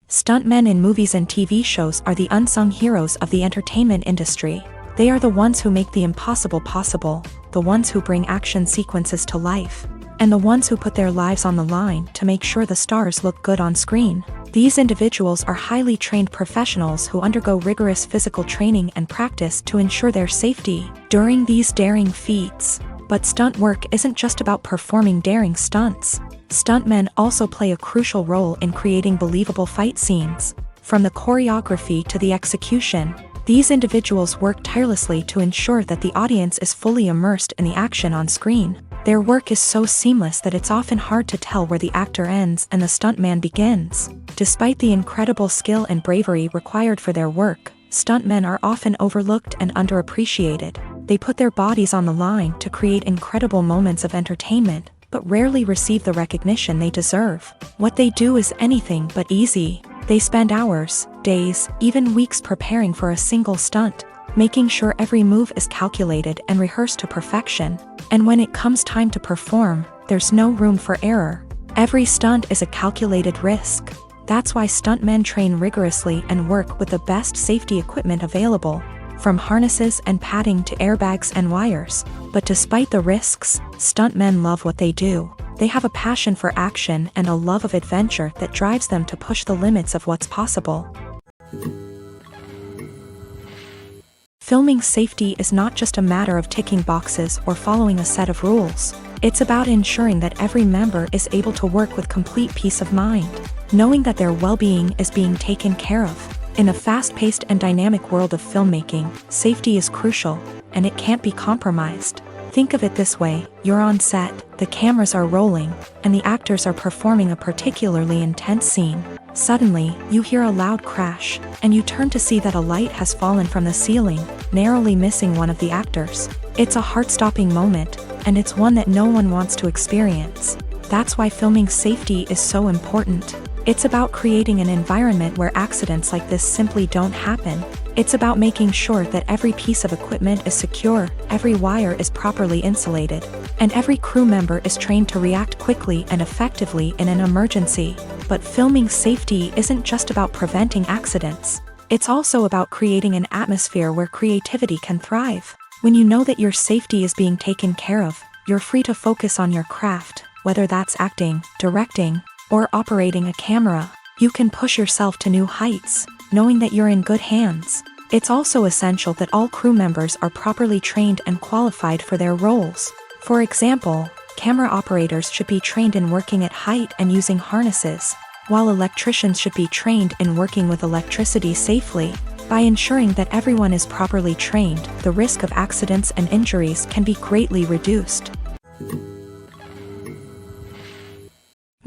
Stuntmen in movies and TV shows are the unsung heroes of the entertainment industry. They are the ones who make the impossible possible, the ones who bring action sequences to life, and the ones who put their lives on the line to make sure the stars look good on screen. These individuals are highly trained professionals who undergo rigorous physical training and practice to ensure their safety during these daring feats. But stunt work isn't just about performing daring stunts. Stuntmen also play a crucial role in creating believable fight scenes. From the choreography to the execution, these individuals work tirelessly to ensure that the audience is fully immersed in the action on screen. Their work is so seamless that it's often hard to tell where the actor ends and the stuntman begins. Despite the incredible skill and bravery required for their work, stuntmen are often overlooked and underappreciated. They put their bodies on the line to create incredible moments of entertainment, but rarely receive the recognition they deserve. What they do is anything but easy. They spend hours, days, even weeks preparing for a single stunt, making sure every move is calculated and rehearsed to perfection. And when it comes time to perform, there's no room for error. Every stunt is a calculated risk. That's why stuntmen train rigorously and work with the best safety equipment available, from harnesses and padding to airbags and wires. But despite the risks, stuntmen love what they do. They have a passion for action and a love of adventure that drives them to push the limits of what's possible. Filming safety is not just a matter of ticking boxes or following a set of rules. It's about ensuring that every member is able to work with complete peace of mind, knowing that their well-being is being taken care of. In a fast-paced and dynamic world of filmmaking, safety is crucial, and it can't be compromised. Think of it this way: you're on set, the cameras are rolling, and the actors are performing a particularly intense scene. Suddenly, you hear a loud crash, and you turn to see that a light has fallen from the ceiling, narrowly missing one of the actors. It's a heart-stopping moment, and it's one that no one wants to experience. That's why filming safety is so important. It's about creating an environment where accidents like this simply don't happen. It's about making sure that every piece of equipment is secure, every wire is properly insulated, and every crew member is trained to react quickly and effectively in an emergency. But filming safety isn't just about preventing accidents. It's also about creating an atmosphere where creativity can thrive. When you know that your safety is being taken care of, you're free to focus on your craft, whether that's acting, directing, or operating a camera. You can push yourself to new heights, knowing that you're in good hands. It's also essential that all crew members are properly trained and qualified for their roles. For example, camera operators should be trained in working at height and using harnesses, while electricians should be trained in working with electricity safely. By ensuring that everyone is properly trained, the risk of accidents and injuries can be greatly reduced.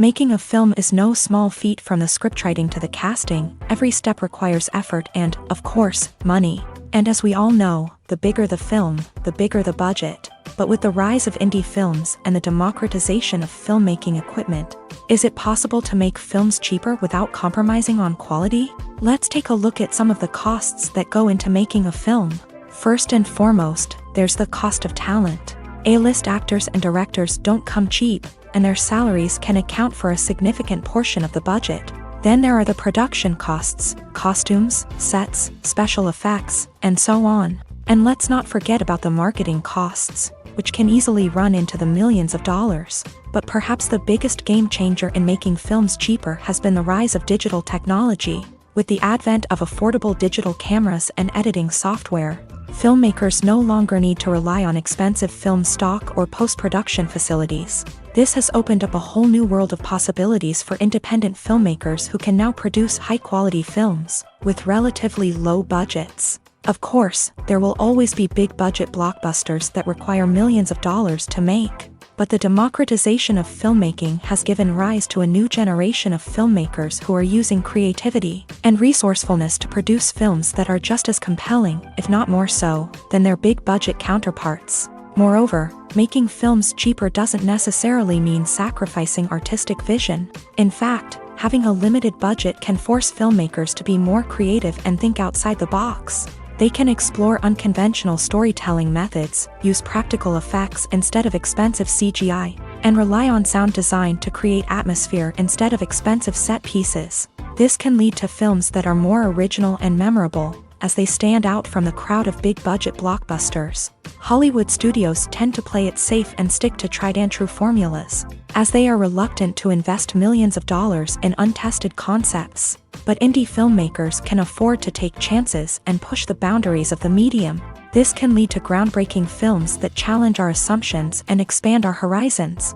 Making a film is no small feat. From the scriptwriting to the casting, every step requires effort and, of course, money. And as we all know, the bigger the film, the bigger the budget. But with the rise of indie films and the democratization of filmmaking equipment, is it possible to make films cheaper without compromising on quality? Let's take a look at some of the costs that go into making a film. First and foremost, there's the cost of talent. A-list actors and directors don't come cheap, and their salaries can account for a significant portion of the budget. Then there are the production costs, costumes, sets, special effects, and so on. And let's not forget about the marketing costs, which can easily run into the millions of dollars. But perhaps the biggest game changer in making films cheaper has been the rise of digital technology. With the advent of affordable digital cameras and editing software, filmmakers no longer need to rely on expensive film stock or post-production facilities. This has opened up a whole new world of possibilities for independent filmmakers who can now produce high-quality films with relatively low budgets. Of course, there will always be big-budget blockbusters that require millions of dollars to make. But the democratization of filmmaking has given rise to a new generation of filmmakers who are using creativity and resourcefulness to produce films that are just as compelling, if not more so, than their big-budget counterparts. Moreover, making films cheaper doesn't necessarily mean sacrificing artistic vision. In fact, having a limited budget can force filmmakers to be more creative and think outside the box. They can explore unconventional storytelling methods, use practical effects instead of expensive CGI, and rely on sound design to create atmosphere instead of expensive set pieces. This can lead to films that are more original and memorable, as they stand out from the crowd of big-budget blockbusters. Hollywood studios tend to play it safe and stick to tried-and-true formulas, as they are reluctant to invest millions of dollars in untested concepts. But indie filmmakers can afford to take chances and push the boundaries of the medium. This can lead to groundbreaking films that challenge our assumptions and expand our horizons.